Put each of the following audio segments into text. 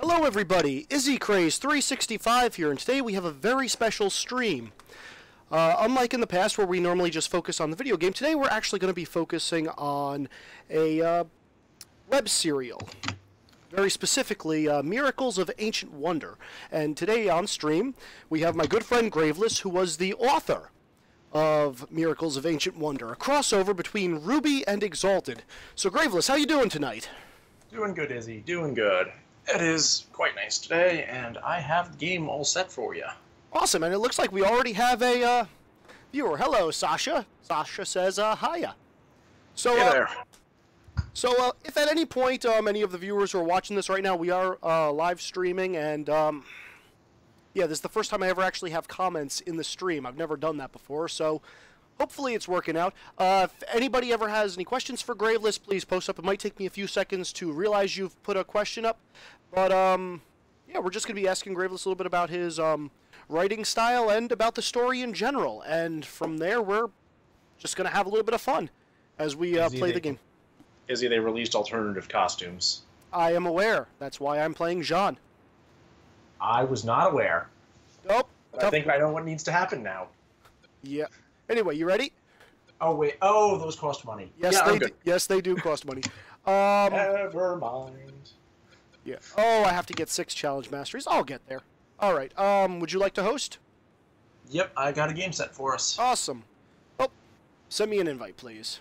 Hello everybody, IzzyCraze365 here, and today we have a very special stream. Unlike in the past where we normally just focus on the video game, today we're actually going to be focusing on a web serial. Very specifically, Miracles of Ancient Wonder. And today on stream, we have my good friend Graveless, who was the author of Miracles of Ancient Wonder, a crossover between Ruby and Exalted. So Graveless, how you doing tonight? Doing good, Izzy, doing good. It is quite nice today, and I have the game all set for you. Awesome, and it looks like we already have a viewer. Hello, Sasha. Sasha says, hiya. So, Hey there. If at any point any of the viewers who are watching this right now, we are live streaming, and yeah, this is the first time I ever actually have comments in the stream. I've never done that before, so hopefully it's working out. If anybody ever has any questions for Graveless, please post up. It might take me a few seconds to realize you've put a question up. But, yeah, we're just going to be asking Graveless a little bit about his writing style and about the story in general. And from there, we're just going to have a little bit of fun as we play the game. Izzy, they released alternative costumes. I am aware. That's why I'm playing Jean. I was not aware. Nope. But I think I know what needs to happen now. Yeah. Anyway, you ready? Oh, wait. Oh, those cost money. Yes, yeah, yes, they do cost money. Never mind. Yeah. Oh, I have to get 6 challenge masteries. I'll get there. All right. Would you like to host? Yep, I got a game set for us. Awesome. Oh, send me an invite, please.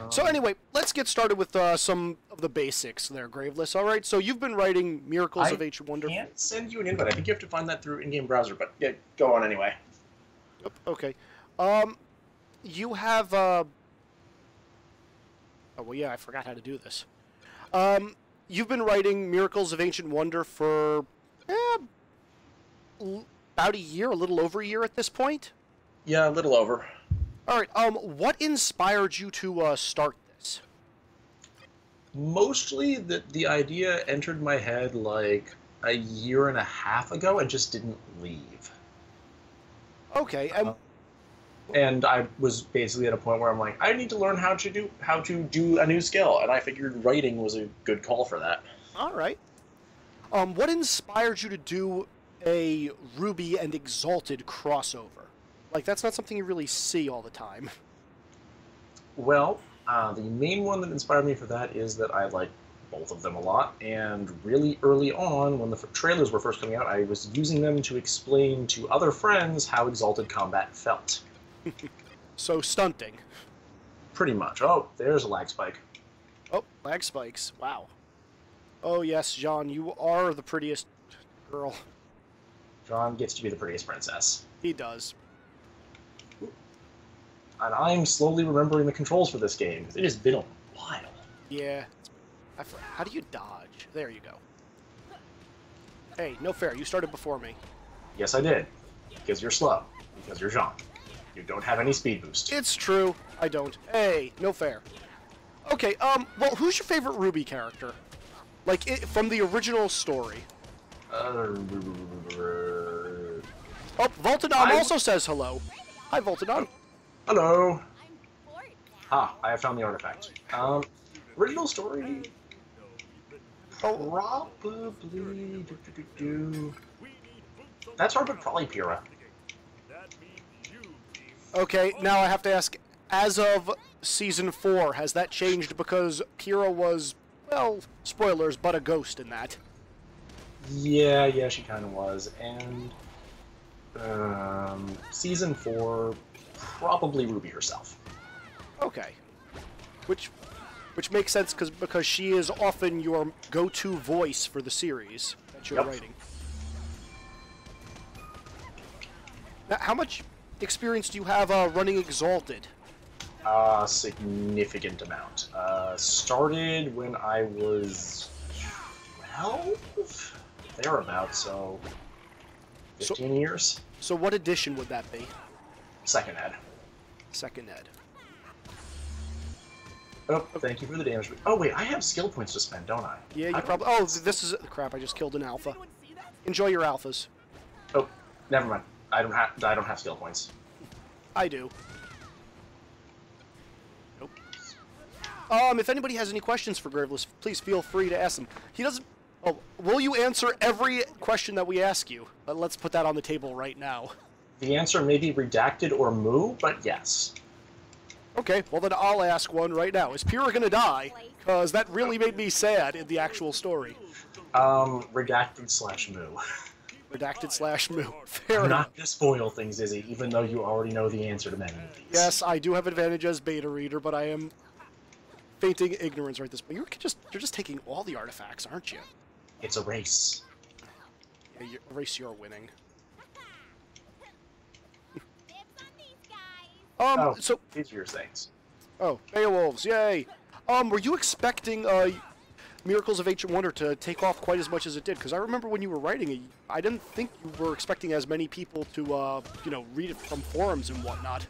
So anyway, let's get started with some of the basics there, Graveless. All right. So you've been writing Miracles of Ancient Wonder. I can't send you an invite. I think you have to find that through in-game browser. But yeah, go on anyway. Yep, okay. You have oh well, yeah, I forgot how to do this. You've been writing Miracles of Ancient Wonder for about a year, a little over a year at this point? Yeah, a little over. Alright, what inspired you to start this? Mostly the idea entered my head like a year and a half ago and just didn't leave. Okay, and I was basically at a point where I'm like, I need to learn how to do a new skill, and I figured writing was a good call for that. All right. What inspired you to do a Ruby and Exalted crossover? Like, that's not something you really see all the time. Well, the main one that inspired me for that is that I like both of them a lot, and really early on, when the trailers were first coming out, I was using them to explain to other friends how Exalted combat felt. So, stunting. Pretty much. Oh, there's a lag spike. Oh, lag spikes. Wow. Oh, yes, Jean, you are the prettiest girl. John gets to be the prettiest princess. He does. And I'm slowly remembering the controls for this game. It has been a while. Yeah. How do you dodge? There you go. Hey, no fair. You started before me. Yes, I did. Because you're slow. Because you're Jean. You don't have any speed boost. It's true. I don't. Hey, no fair. Okay, well, who's your favorite Ruby character? Like, from the original story. Oh, Voltodon also says hello. Hi, Voltodon. Hello. Ah, I have found the artifact. Original story? Probably... That's hard, but probably Pyrrha. Okay, now I have to ask, as of Season 4, has that changed because Pyrrha was, well, spoilers, but a ghost in that? Yeah, she kind of was, and Season 4, probably Ruby herself. Okay. Which makes sense because she is often your go-to voice for the series that you're writing. Now, how much experience do you have running Exalted? A significant amount. Started when I was 12? Thereabouts, so 15 years. So what edition would that be? Second ed. Second ed. Oh, thank you for the damage. Oh wait, I have skill points to spend, don't I? Yeah, you probably... Oh, this is... Crap, I just killed an alpha. Enjoy your alphas. Oh, never mind. I don't have skill points. I do. Nope. If anybody has any questions for Graveless, please feel free to ask them. He doesn't... Oh, will you answer every question that we ask you? Let's put that on the table right now. The answer may be redacted or moo, but yes. Okay, well then I'll ask one right now. Is Pyrrha gonna die? Because that really made me sad in the actual story. Redacted/moo. Redacted/moo. Fair enough. Not to spoil things, Izzy, even though you already know the answer to many of these. Yes, I do have advantage as beta reader, but I am fainting ignorance right this point. You're just taking all the artifacts, aren't you? It's a race. Yeah, a race you're winning. So these are your things. Oh, Beowulfs, yay! Were you expecting Miracles of Ancient Wonder to take off quite as much as it did? Because I remember when you were writing it, I didn't think you were expecting as many people to, read it from forums and whatnot.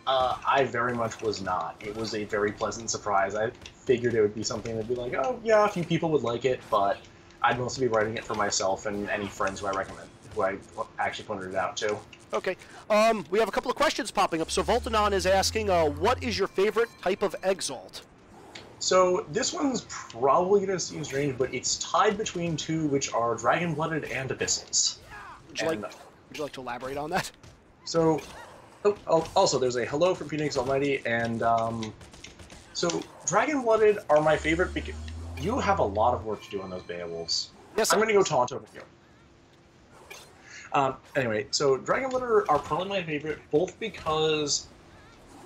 I very much was not. It was a very pleasant surprise. I figured it would be something that'd be like, oh, yeah, a few people would like it, but I'd mostly be writing it for myself and any friends who I actually pointed it out to. Okay. We have a couple of questions popping up. So Voltanon is asking, what is your favorite type of Exalt? So this one's probably going to seem strange, but it's tied between two, which are Dragon-Blooded and Abyssals. Would you like to elaborate on that? So, also, there's a hello from Phoenix Almighty, and so Dragon-Blooded are my favorite because you have a lot of work to do on those Beowulfs. Yes, I'm going to go taunt over here. Anyway, so Dragon-Blooded are probably my favorite, both because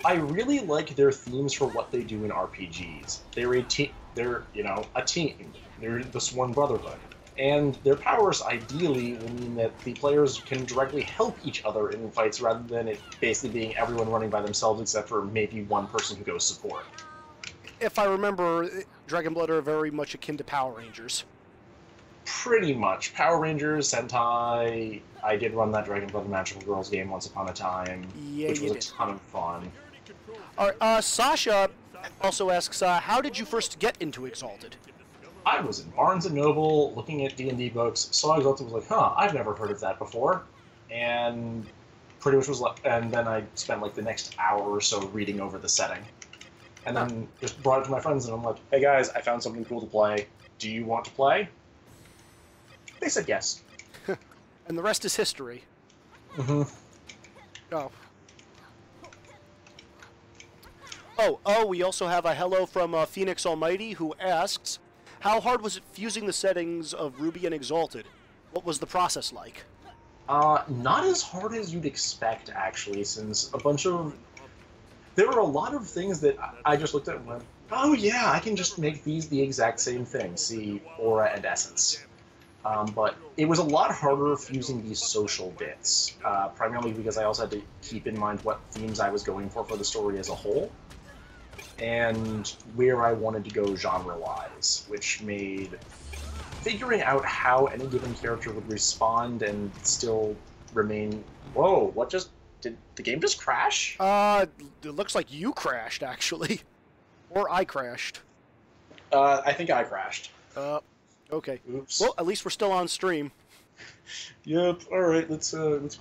I really like their themes for what they do in RPGs. They're a team. They're, a team. They're the Sworn Brotherhood. And their powers, ideally, will mean that the players can directly help each other in fights rather than it basically being everyone running by themselves except for maybe one person who goes support. If I remember, Dragon-Blood are very much akin to Power Rangers. Pretty much. Power Rangers, Sentai. I did run that Dragon-Blood Magical Girls game once upon a time, which was a ton of fun. Sasha also asks, how did you first get into Exalted? I was in Barnes & Noble looking at D&D books, saw Exalted, was like, I've never heard of that before, and pretty much was like, and then I spent like the next hour or so reading over the setting. And then just brought it to my friends, and I'm like, hey guys, I found something cool to play. Do you want to play? They said yes. And the rest is history. Mm-hmm. Oh, we also have a hello from Phoenix Almighty, who asks, how hard was it fusing the settings of Ruby and Exalted? What was the process like? Not as hard as you'd expect, actually, since there were a lot of things that I just looked at and went, oh yeah, I can just make these the exact same thing, see Aura and Essence. But it was a lot harder fusing these social bits, primarily because I also had to keep in mind what themes I was going for the story as a whole, and where I wanted to go genre-wise, which made figuring out how any given character would respond and still remain... Whoa, what just... Did the game just crash? It looks like you crashed, actually. Or I crashed. I think I crashed. Okay. Oops. Well, at least we're still on stream. Yep. All right. Let's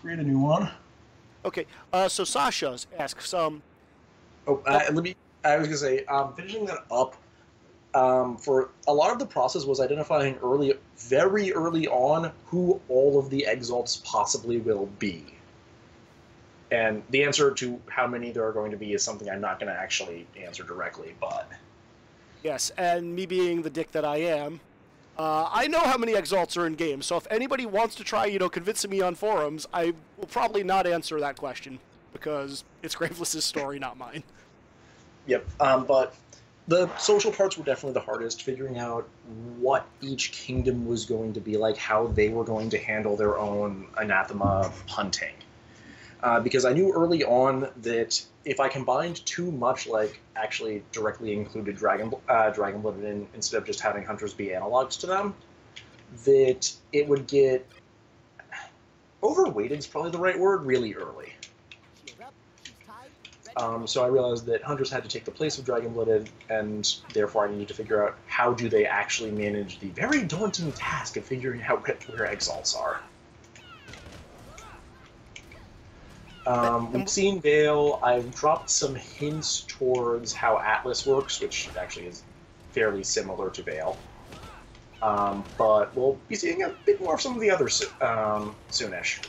create a new one. Okay. So Sasha asks, I was gonna say, finishing that up. For a lot of the process was identifying very early on, who all of the Exalts possibly will be. And the answer to how many there are going to be is something I'm not going to actually answer directly, but... Yes, and me being the dick that I am, I know how many Exalts are in games, so if anybody wants to try, convincing me on forums, I will probably not answer that question, because it's Graveless's story, not mine. Yep, but the social parts were definitely the hardest, figuring out what each kingdom was going to be like, how they were going to handle their own anathema hunting. Because I knew early on that if I combined too much, like actually directly included Dragon-Blooded in instead of just having hunters be analogs to them, that it would get overweighted is probably the right word, really early. So I realized that hunters had to take the place of Dragon-Blooded, and therefore I needed to figure out how do they actually manage the very daunting task of figuring out where Exalts are. We've seen Vale. I've dropped some hints towards how Atlas works, which actually is fairly similar to Vale. But we'll be seeing a bit more of some of the others soonish.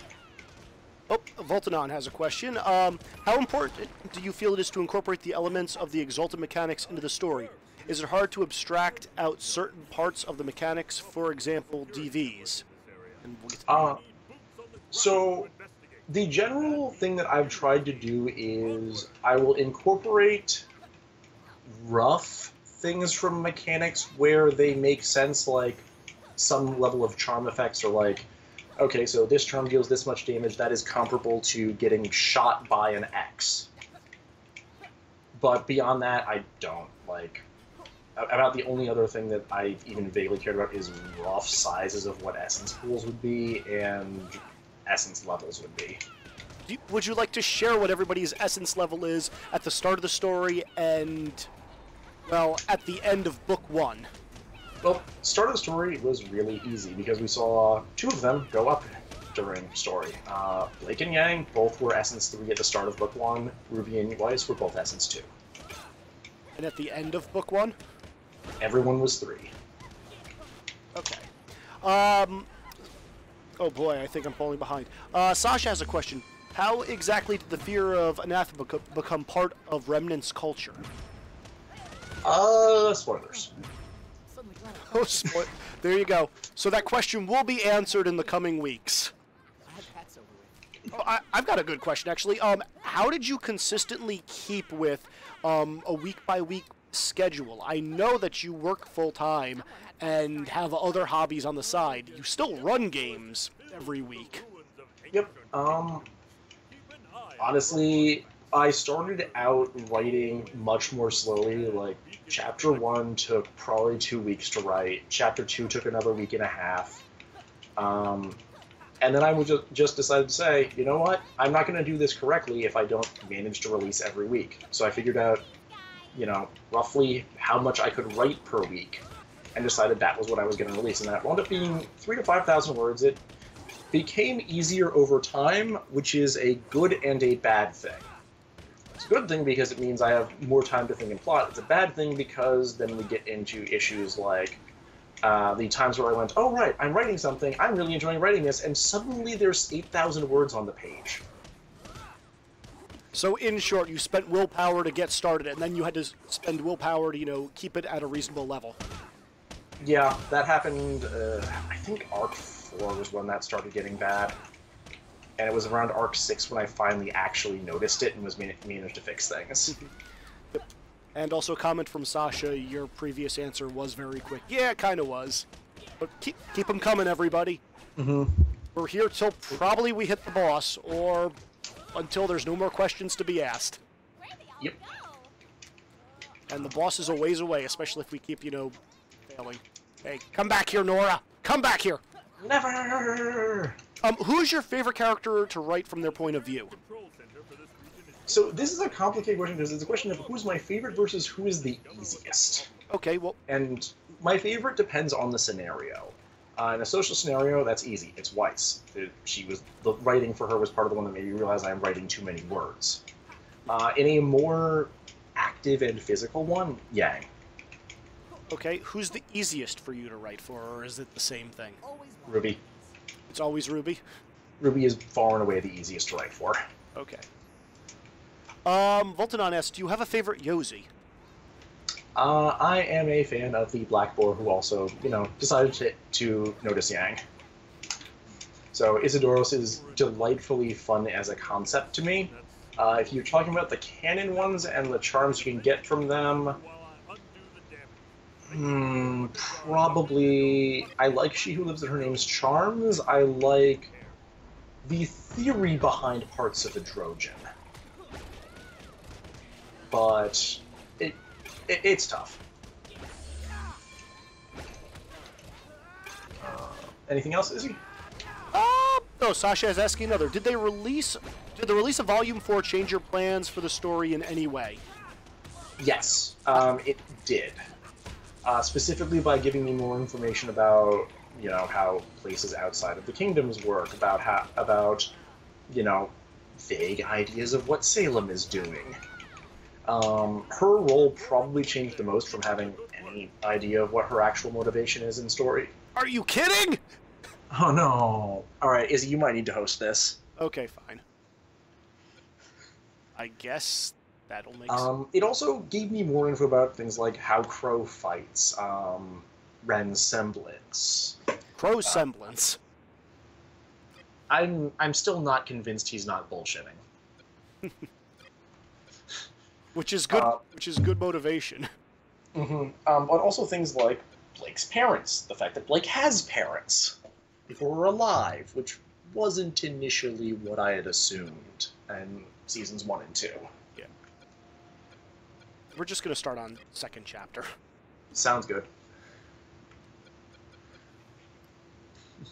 Oh, Voltanon has a question. How important do you feel it is to incorporate the elements of the Exalted mechanics into the story? Is it hard to abstract out certain parts of the mechanics, for example, DVs? So the general thing that I've tried to do is I will incorporate rough things from mechanics where they make sense, like some level of charm effects, or like, okay, so this charm deals this much damage, that is comparable to getting shot by an X. But beyond that, I don't. Like, about the only other thing that I even vaguely cared about is rough sizes of what essence pools would be and essence levels would be. Would you like to share what everybody's essence level is at the start of the story and, well, at the end of book 1? Well, start of the story was really easy because we saw 2 of them go up during story. Blake and Yang both were essence 3 at the start of book 1. Ruby and Weiss were both essence 2. And at the end of book 1? Everyone was 3. Okay. Oh boy, I think I'm falling behind. Sasha has a question. How exactly did the fear of anathema become part of Remnant's culture? Spoilers. Oh, there you go. So that question will be answered in the coming weeks. Oh, I've got a good question, actually. How did you consistently keep with a week-by-week schedule? I know that you work full-time and have other hobbies on the side. You still run games every week. Yep. Honestly, I started out writing much more slowly. Like, Chapter 1 took probably 2 weeks to write. Chapter 2 took another week and a half. And then I would just decided to say, you know what? I'm not going to do this correctly if I don't manage to release every week. So I figured out, you know, roughly how much I could write per week, and decided that was what I was going to release. And that wound up being 3,000 to 5,000 words. It became easier over time, which is a good and a bad thing. It's a good thing because it means I have more time to think and plot. It's a bad thing because then we get into issues like the times where I went, oh right, I'm writing something, I'm really enjoying writing this, and suddenly there's 8,000 words on the page. So in short, you spent willpower to get started, and then you had to spend willpower to, you know, keep it at a reasonable level. Yeah, that happened, I think Arc 4 was when that started getting bad. And it was around Arc 6 when I finally actually noticed it and was managed to fix things. Yep. And also a comment from Sasha, your previous answer was very quick. Yeah, it kind of was. But keep them coming, everybody. Mm-hmm. We're here till probably we hit the boss, or until there's no more questions to be asked. Yep. And the boss is a ways away, especially if we keep, you know, failing. Hey, come back here, Nora! Come back here! Never! Who's your favorite character to write from their point of view? So this is a complicated question because it's a question of who's my favorite versus who is the easiest. Okay, well... And my favorite depends on the scenario. In a social scenario, that's easy. It's Weiss. The writing for her was part of the one that made me realize I'm writing too many words. In a more active and physical one, Yang. Okay, who's the easiest for you to write for, or is it the same thing? Ruby. It's always Ruby? Ruby is far and away the easiest to write for. Okay. Voltanon asks, do you have a favorite Yozi? I am a fan of the Black Boar who also, you know, decided to notice Yang. So Isidoros is delightfully fun as a concept to me. If you're talking about the canon ones and the charms you can get from them, probably I like She Who Lives in Her Name's charms. I like the theory behind parts of the Trojan. But it's tough. Anything else, Izzy? No, Sasha is asking another. Did the release of Volume 4 change your plans for the story in any way? Yes, it did. Specifically by giving me more information about, you know, how places outside of the kingdoms work, about you know, vague ideas of what Salem is doing. Her role probably changed the most from having any idea of what her actual motivation is in story. Are you kidding? Oh no. Alright, Izzy, you might need to host this. Okay, fine. I guess that'll make sense. It also gave me more info about things like how Crow fights, Ren's semblance. Crow's semblance. I'm still not convinced he's not bullshitting. Which is good. Which is good motivation. Mm-hmm. But also things like Blake's parents, the fact that Blake has parents before we're alive, which wasn't initially what I had assumed in seasons 1 and 2. Yeah. We're just gonna start on second chapter. Sounds good.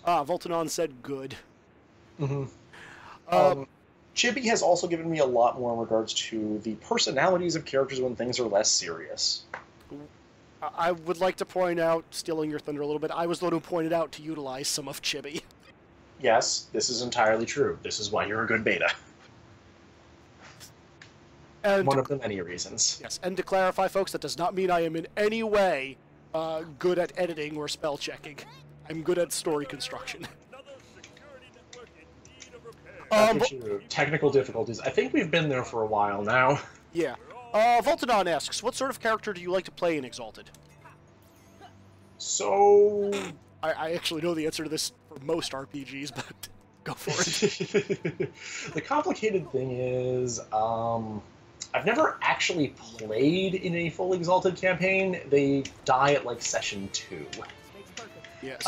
Voltanon said good. Mm-hmm. Chibi has also given me a lot more in regards to the personalities of characters when things are less serious. I would like to point out, stealing your thunder a little bit, I was the one who pointed out to utilize some of Chibi. Yes, this is entirely true. This is why you're a good beta. And one of the many reasons. Yes, and to clarify, folks, that does not mean I am in any way good at editing or spell checking. I'm good at story construction. Technical difficulties. I think we've been there for a while now. Yeah. Voltodon asks, what sort of character do you like to play in Exalted? So... I actually know the answer to this for most RPGs, but go for it. The complicated thing is, I've never actually played in a full Exalted campaign. They die at, like, session 2. Yeah,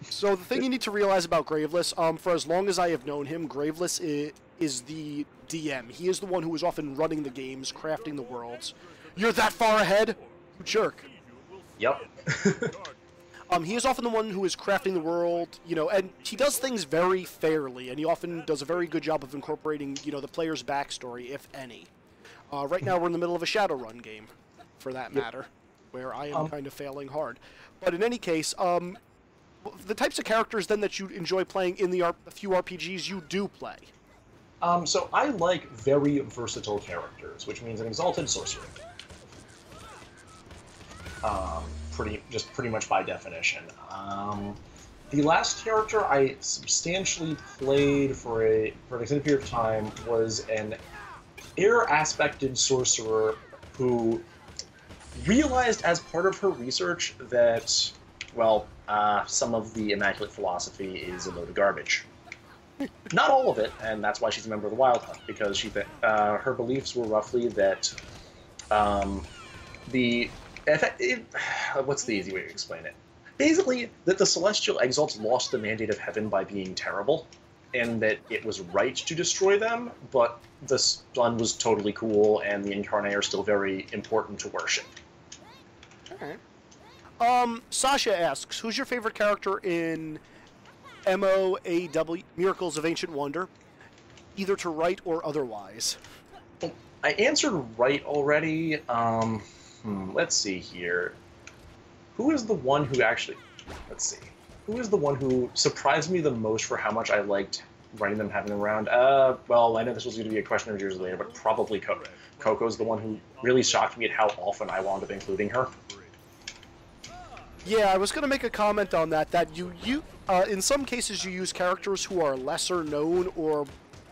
so the thing you need to realize about Graveless, for as long as I have known him, Graveless is the DM. He is the one who is often running the games, crafting the worlds. You're that far ahead? You jerk. Yep. He is often the one who is crafting the world, you know, and he does things very fairly, and he often does a very good job of incorporating, you know, the player's backstory, if any. Right now we're in the middle of a Shadowrun game, for that matter, where I am kind of failing hard. But in any case, the types of characters then that you enjoy playing in the few RPGs you do play. So I like very versatile characters, which means an Exalted Sorcerer. Pretty much by definition. The last character I substantially played for an extended period of time was an air-aspected sorcerer who realized as part of her research that, well, some of the Immaculate Philosophy is a load of garbage. Not all of it, and that's why she's a member of the Wild Hunt, because her beliefs were roughly that what's the easy way to explain it? Basically, that the Celestial Exalts lost the mandate of heaven by being terrible, and that it was right to destroy them, but the sun was totally cool, and the Incarnate are still very important to worship. Alright. Sasha asks, who's your favorite character in MOAW, Miracles of Ancient Wonder, either to write or otherwise? I answered right already. Let's see here. Who is the one who actually... Let's see. Who is the one who surprised me the most for how much I liked writing them, having them around? Well, I know this was going to be a question of years later, but probably Coco. Coco's the one who really shocked me at how often I wound up including her. Yeah, I was going to make a comment on that, in some cases you use characters who are lesser known or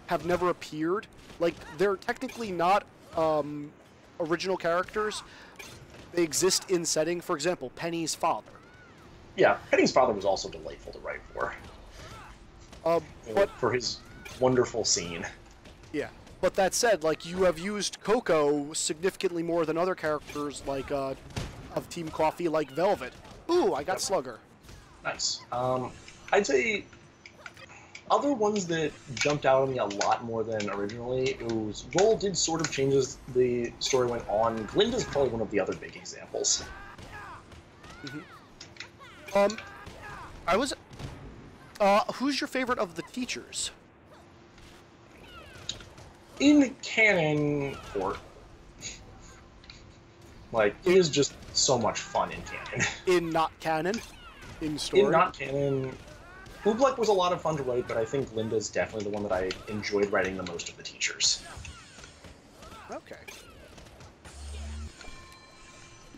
have never appeared. Like, they're technically not original characters. They exist in setting. For example, Penny's father. Yeah, Penny's father was also delightful to write for. For his wonderful scene. Yeah, but that said, like, you have used Coco significantly more than other characters, like, of Team Coffee, like Velvet. Ooh, I got Slugger. Nice. I'd say other ones that jumped out at me a lot more than originally, whose role did sort of change as the story went on. Glinda's probably one of the other big examples. Who's your favorite of the teachers? In canon, Port. Like, he is just so much fun in canon. In not canon? In story? In not canon, Oobleck was a lot of fun to write, but I think Linda's definitely the one that I enjoyed writing the most of the teachers. Okay.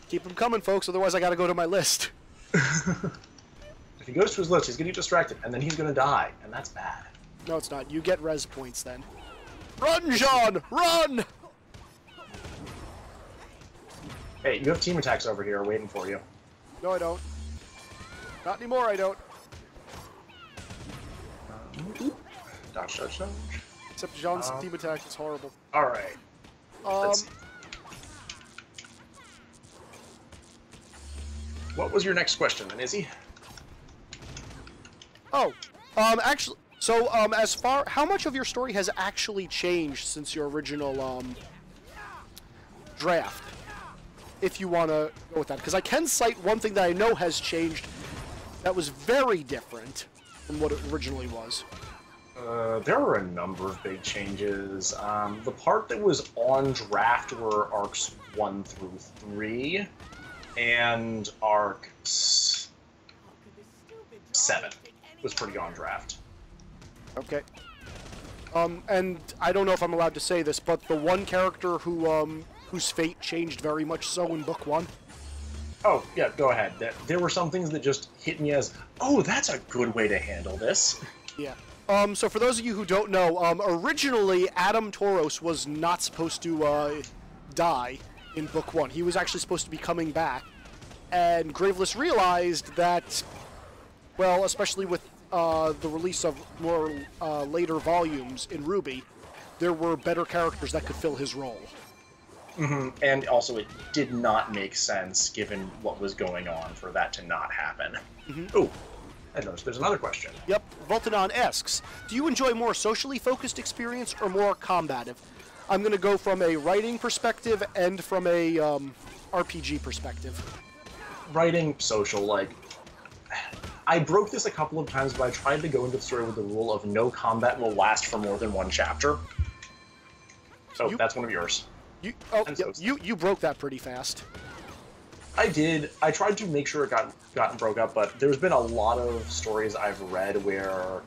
Keep them coming, folks, otherwise I gotta go to my list. If he goes to his list, he's going to get distracted, and then he's going to die, and that's bad. No, it's not. You get res points then. Run, Jean! Run! Hey, you have team attacks over here waiting for you. No, I don't. Not anymore, I don't. Dodge, dodge, dodge. Except Jean's team attack is horrible. Alright. What was your next question, then, Izzy? Oh, actually, so, how much of your story has actually changed since your original, draft? If you want to go with that. Because I can cite one thing that I know has changed that was very different from what it originally was. There were a number of big changes. The part that was on draft were arcs 1 through 3, and arc 7 was pretty on draft. Okay. And I don't know if I'm allowed to say this, but the one character who, whose fate changed very much so in Book 1? Oh, yeah, go ahead. There were some things that just hit me as, oh, that's a good way to handle this. Yeah. So for those of you who don't know, originally Adam Tauros was not supposed to, die in Book 1. He was actually supposed to be coming back. And Graveless realized that, well, especially with the release of more later volumes in Ruby, there were better characters that could fill his role. Mm-hmm. And also, it did not make sense, given what was going on, for that to not happen. Mm-hmm. Ooh, I noticed there's another question. Yep, Voltanon asks, do you enjoy more socially focused experience or more combative? I'm going to go from a writing perspective and from a RPG perspective. Writing social, like... I broke this a couple of times, but I tried to go into the story with the rule of no combat will last for more than one chapter. Oh, that's one of yours. You broke that pretty fast. I did. I tried to make sure it got broke up, but there's been a lot of stories I've read where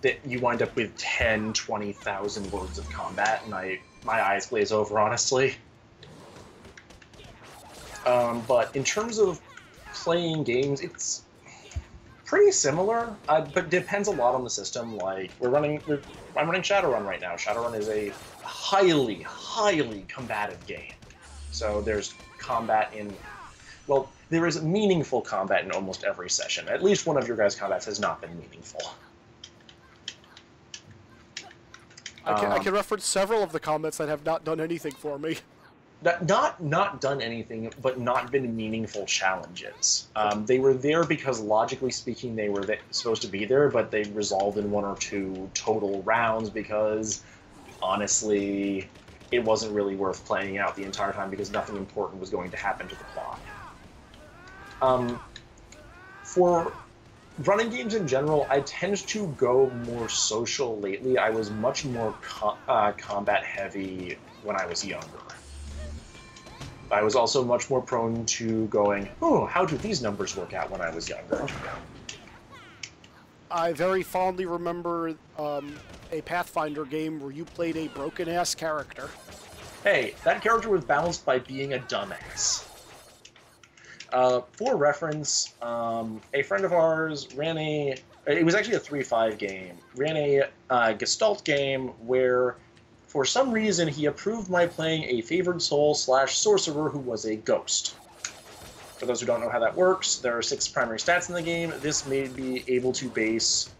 that you wind up with 10, 20,000 words of combat, and my eyes glaze over, honestly. But in terms of playing games, it's pretty similar, but depends a lot on the system. Like, I'm running Shadowrun right now. Shadowrun is a highly, highly combative game. So there's combat in... Well, there is meaningful combat in almost every session. At least one of your guys' combats has not been meaningful. I can reference several of the combats that have not done anything for me. Not done anything, but not been meaningful challenges. They were there because, logically speaking, they were supposed to be there, but they resolved in 1 or 2 total rounds because, honestly, it wasn't really worth playing out the entire time because nothing important was going to happen to the plot. For running games in general, I tend to go more social lately. I was much more combat-heavy when I was younger. I was also much more prone to going, oh, how do these numbers work out when I was younger? I very fondly remember a Pathfinder game where you played a broken-ass character. Hey, that character was balanced by being a dumbass. For reference, a friend of ours ran it was actually a 3-5 game, ran a Gestalt game where, for some reason, he approved my playing a favored soul / sorcerer who was a ghost. For those who don't know how that works, there are 6 primary stats in the game. This made me able to base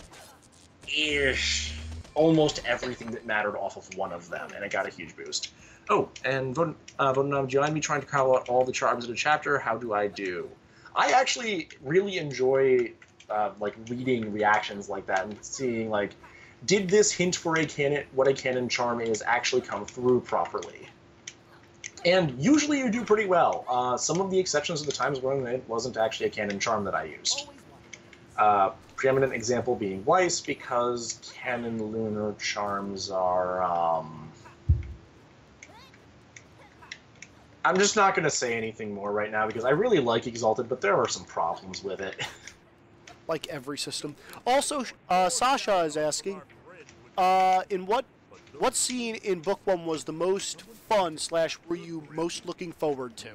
almost everything that mattered off of one of them, and it got a huge boost. Oh, and do you mind me trying to call out all the charms in a chapter? How do I do? I actually really enjoy like reading reactions like that and seeing like, did this hint for what a canon charm is actually come through properly? And usually you do pretty well. Some of the exceptions of the times when it wasn't actually a canon charm that I used. Preeminent example being Weiss, because canon lunar charms are... I'm just not going to say anything more right now because I really like Exalted, but there are some problems with it. like every system. Also, Sasha is asking, in what scene in Book 1 was the most fun / were you most looking forward to?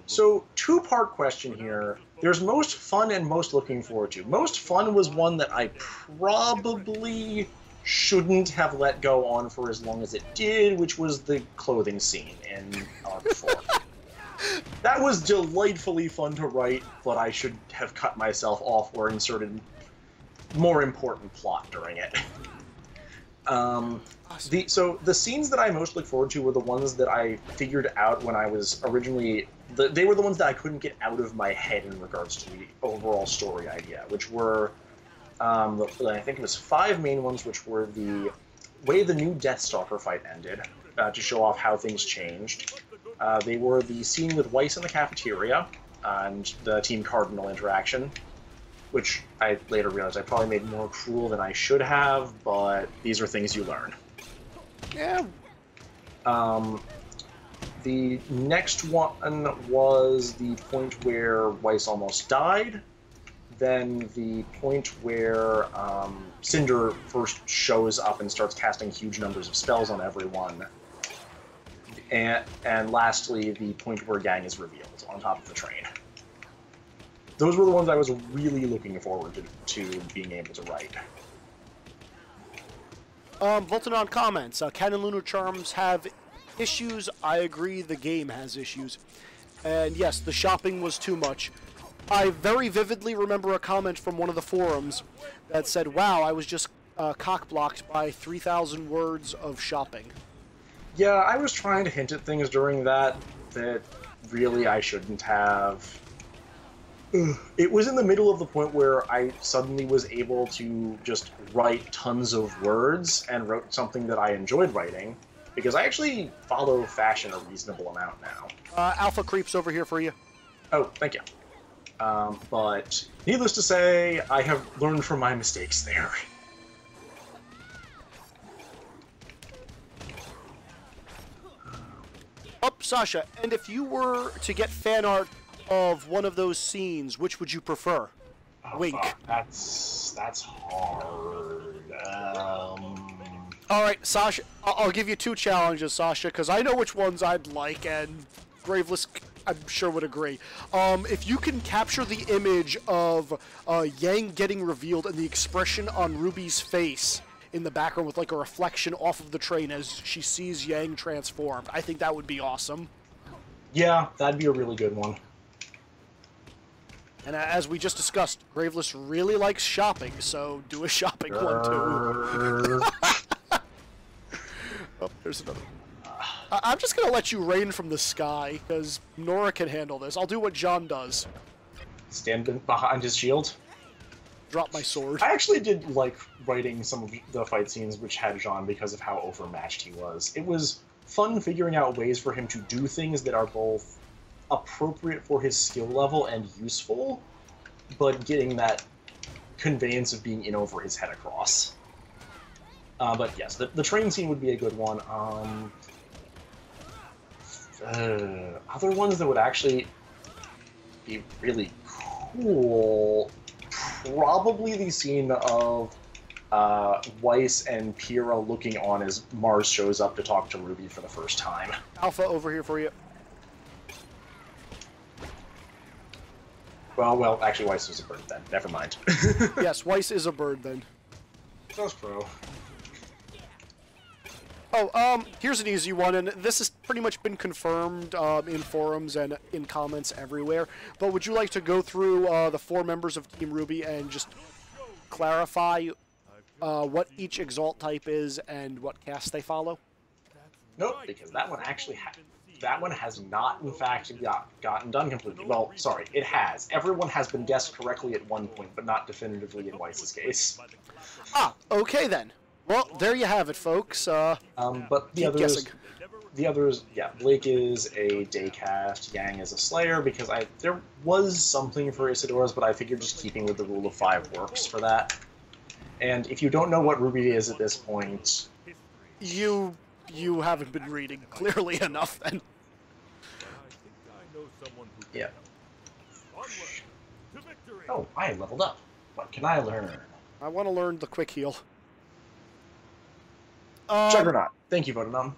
So, two-part question here. There's most fun and most looking forward to. Most fun was one that I probably shouldn't have let go on for as long as it did, which was the clothing scene in Arc 4. That was delightfully fun to write, but I should have cut myself off or inserted more important plot during it. So the scenes that I most look forward to were the ones that I figured out when I was originally... They were the ones that I couldn't get out of my head in regards to the overall story idea, which were, I think it was 5 main ones, which were the way the new Deathstalker fight ended, to show off how things changed. They were the scene with Weiss in the cafeteria, and the Team Cardinal interaction, which I later realized I probably made more cruel than I should have, but these are things you learn. Yeah. The next one was the point where Weiss almost died, then the point where Cinder first shows up and starts casting huge numbers of spells on everyone, and lastly, the point where Yang is revealed on top of the train. Those were the ones I was really looking forward to being able to write. Voltanon comments, Canon Lunar Charms have issues. I agree, the game has issues. And yes, the shopping was too much. I very vividly remember a comment from one of the forums that said, wow, I was just cock-blocked by 3,000 words of shopping. Yeah, I was trying to hint at things during that really I shouldn't have. It was in the middle of the point where I suddenly was able to just write tons of words and wrote something that I enjoyed writing, because I actually follow fashion a reasonable amount now. Alpha Creep's over here for you. Oh, thank you. But needless to say, I have learned from my mistakes there. Sasha, and if you were to get fan art of one of those scenes, which would you prefer? Oh, Wink. fuck. That's hard. Alright, Sasha, I'll give you 2 challenges, Sasha, because I know which ones I'd like, and Graveless, I'm sure, would agree. If you can capture the image of Yang getting revealed and the expression on Ruby's face in the background with like a reflection off of the train as she sees Yang transformed, I think that would be awesome. Yeah, that'd be a really good one. And as we just discussed, Graveless really likes shopping, so do a shopping one too. Oh, there's another. I'm just going to let you rain from the sky, because Nora can handle this. I'll do what John does. Stand behind his shield. Drop my sword. I actually did like writing some of the fight scenes which had Jean because of how overmatched he was. It was fun figuring out ways for him to do things that are both appropriate for his skill level and useful, but getting that conveyance of being in over his head across. But yes, the train scene would be a good one. Other ones that would actually be really cool, probably the scene of Weiss and Pyrrha looking on as Mars shows up to talk to Ruby for the first time. Alpha, over here for you. Well, actually, Weiss was a bird then. Never mind. Yes, Weiss is a bird then. Sounds pro. Oh, here's an easy one, and this has pretty much been confirmed in forums and in comments everywhere. But would you like to go through the 4 members of Team Ruby and just clarify what each Exalt type is and what caste they follow? Nope, because that one actually has not, in fact, gotten done completely. Well, sorry, it has. Everyone has been guessed correctly at one point, but not definitively in Weiss's case. Ah, okay then. Well, there you have it, folks. But the others, yeah, Blake is a Daycast, Yang is a Slayer, because there was something for Isidora's, but I figured just keeping with the rule of 5 works for that. And if you don't know what Ruby is at this point... You haven't been reading clearly enough, then. Yeah. Oh, I leveled up. What can I learn? I want to learn the quick heal. Juggernaut. Thank you, Vodanon.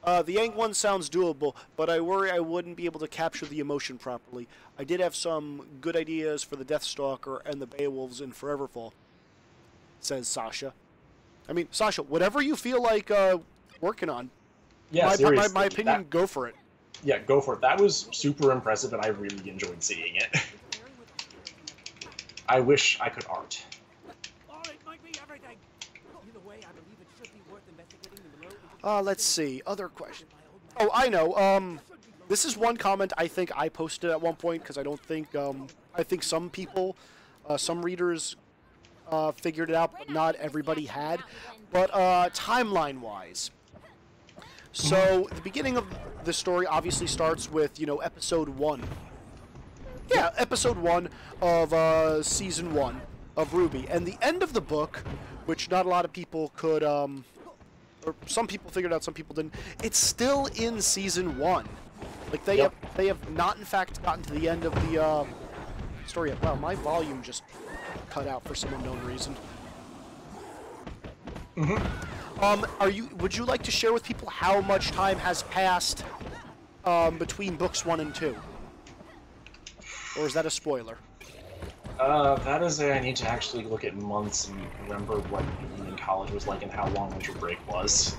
The Yang one sounds doable, but I worry I wouldn't be able to capture the emotion properly. I did have some good ideas for the Deathstalker and the Beowulfs in Foreverfall, says Sasha. I mean, Sasha, whatever you feel like working on. Yeah, seriously. My opinion, go for it. Yeah, go for it. That was super impressive, and I really enjoyed seeing it. I wish I could art. Let's see. Other question. Oh, I know. This is one comment I think I posted at one point because I don't think I think some people, some readers, figured it out, but not everybody had. But timeline-wise, so the beginning of the story obviously starts with episode 1. Yeah, episode 1 of season 1 of Ruby, and the end of the book, which not a lot of people could or some people figured out, some people didn't. It's still in season 1. Like they have not in fact gotten to the end of the story yet. Wow, my volume just cut out for some unknown reason. Would you like to share with people how much time has passed between books 1 and 2? Or is that a spoiler? That is I need to actually look at months and remember what being in college was like and how long winter break was.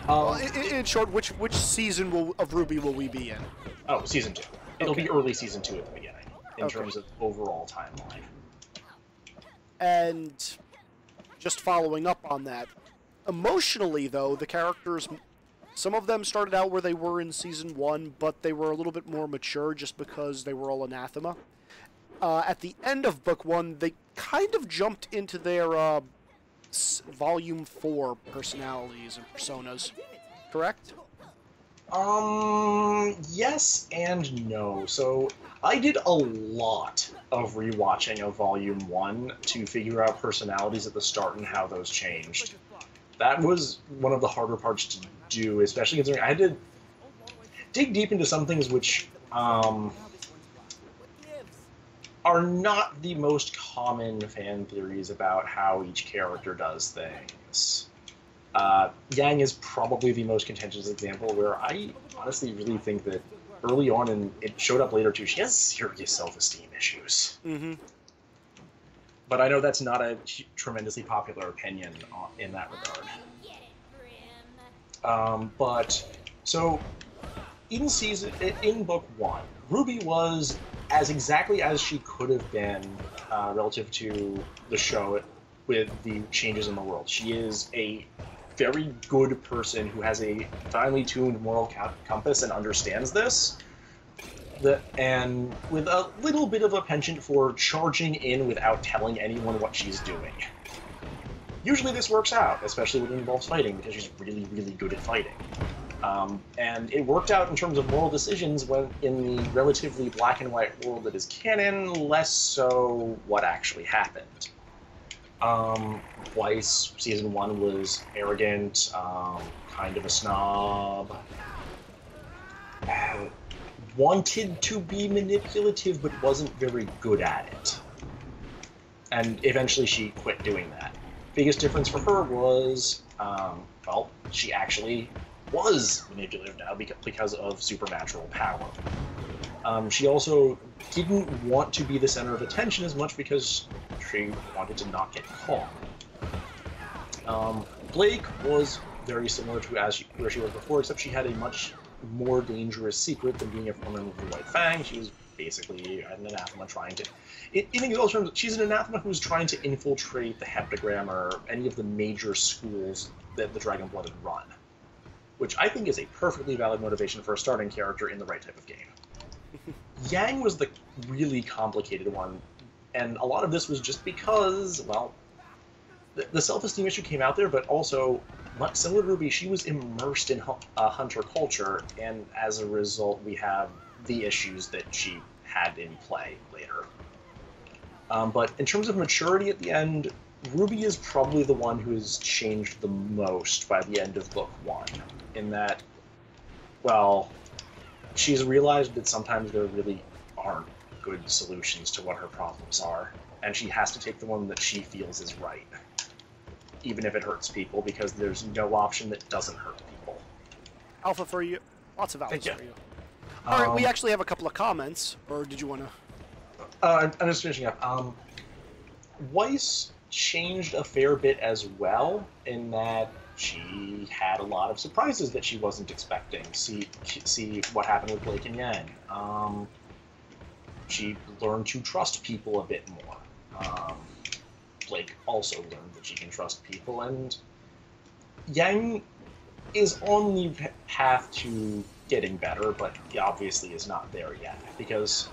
In short, which season of Ruby will we be in? Oh, season 2. It'll be early season 2 at the beginning, in terms of overall timeline. And just following up on that, emotionally though, the characters, some of them started out where they were in season 1, but they were a little bit more mature just because they were all anathema. At the end of book 1, they kind of jumped into their volume 4 personalities and personas, correct? Yes and no. So I did a lot of rewatching of volume 1 to figure out personalities at the start and how those changed. That was one of the harder parts to do, especially considering I had to dig deep into some things which are not the most common fan theories about how each character does things. Yang is probably the most contentious example, where I honestly really think that early on, and it showed up later too, she has serious self-esteem issues. But I know that's not a tremendously popular opinion in that regard. But so in book 1, Ruby was as exactly as she could have been relative to the show with the changes in the world. She is a very good person who has a finely tuned moral compass and understands this. And with a little bit of a penchant for charging in without telling anyone what she's doing. Usually this works out, especially when it involves fighting, because she's really, really good at fighting. And it worked out in terms of moral decisions when, in the relatively black and white world that is canon, less so what actually happened. Weiss, season 1, was arrogant, kind of a snob, wanted to be manipulative but wasn't very good at it. And eventually she quit doing that. Biggest difference for her was, well, she actually was manipulative now because of supernatural power. She also didn't want to be the center of attention as much because she wanted to not get caught. Blake was very similar to where she was before, except she had a much more dangerous secret than being a former member of the White Fang. She was basically an anathema trying to... In English terms, she's an anathema who was trying to infiltrate the heptagram or any of the major schools that the Dragon-Blooded run. Which I think is a perfectly valid motivation for a starting character in the right type of game. Yang was the really complicated one, and a lot of this was just because, well, the self-esteem issue came out there, but also, much similar to Ruby, she was immersed in hunter culture, and as a result, we have the issues that she had in play later. But in terms of maturity at the end, Ruby is probably the one who has changed the most by the end of book 1, in that, well, she's realized that sometimes there really aren't good solutions to what her problems are, and she has to take the one that she feels is right, even if it hurts people, because there's no option that doesn't hurt people. Alpha for you. Lots of alphas Thank you. for you. All right, we actually have a couple of comments, or did you want to? I'm just finishing up. Weiss changed a fair bit as well, in that she had a lot of surprises that she wasn't expecting. See what happened with Blake and Yang. She learned to trust people a bit more. Blake also learned that she can trust people, and Yang is on the path to getting better, but he obviously is not there yet, because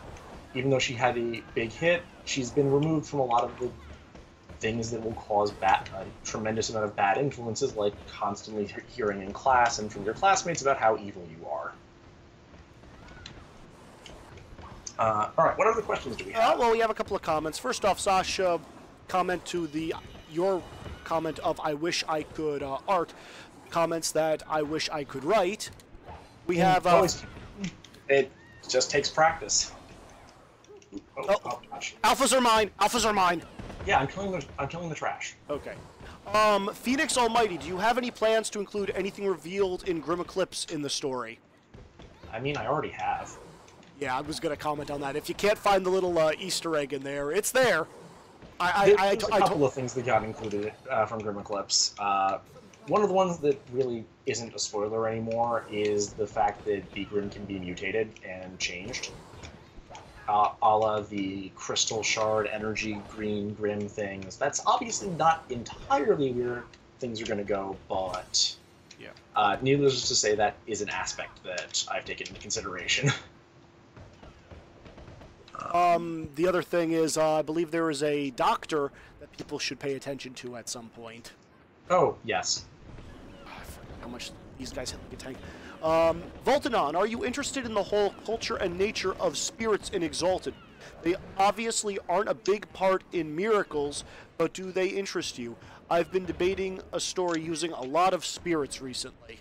even though she had a big hit, she's been removed from a lot of the things that will cause a tremendous amount of bad influences, like constantly hearing in class and from your classmates about how evil you are. All right, what other questions do we have? Well, we have a couple of comments. First off, Sasha comment to your comment of "I wish I could art," comments that "I wish I could write." We have. It just takes practice. Oh gosh. Alphas are mine. Alphas are mine. Yeah, I'm killing the trash. Okay. Phoenix Almighty, do you have any plans to include anything revealed in Grim Eclipse in the story? I mean, I already have. Yeah, I was going to comment on that. If you can't find the little Easter egg in there, it's there. There's a couple of things that got included from Grim Eclipse. One of the ones that really isn't a spoiler anymore is the fact that Begrim can be mutated and changed. A la the Crystal Shard Energy Green Grim things. That's obviously not entirely where things are going to go, but yeah. Needless to say, that is an aspect that I've taken into consideration. The other thing is, I believe there is a doctor that people should pay attention to at some point. Oh, yes. I forget how much these guys hit like a tank. Voltanon, are you interested in the whole culture and nature of spirits in Exalted? They obviously aren't a big part in Miracles, but do they interest you? I've been debating a story using a lot of spirits recently.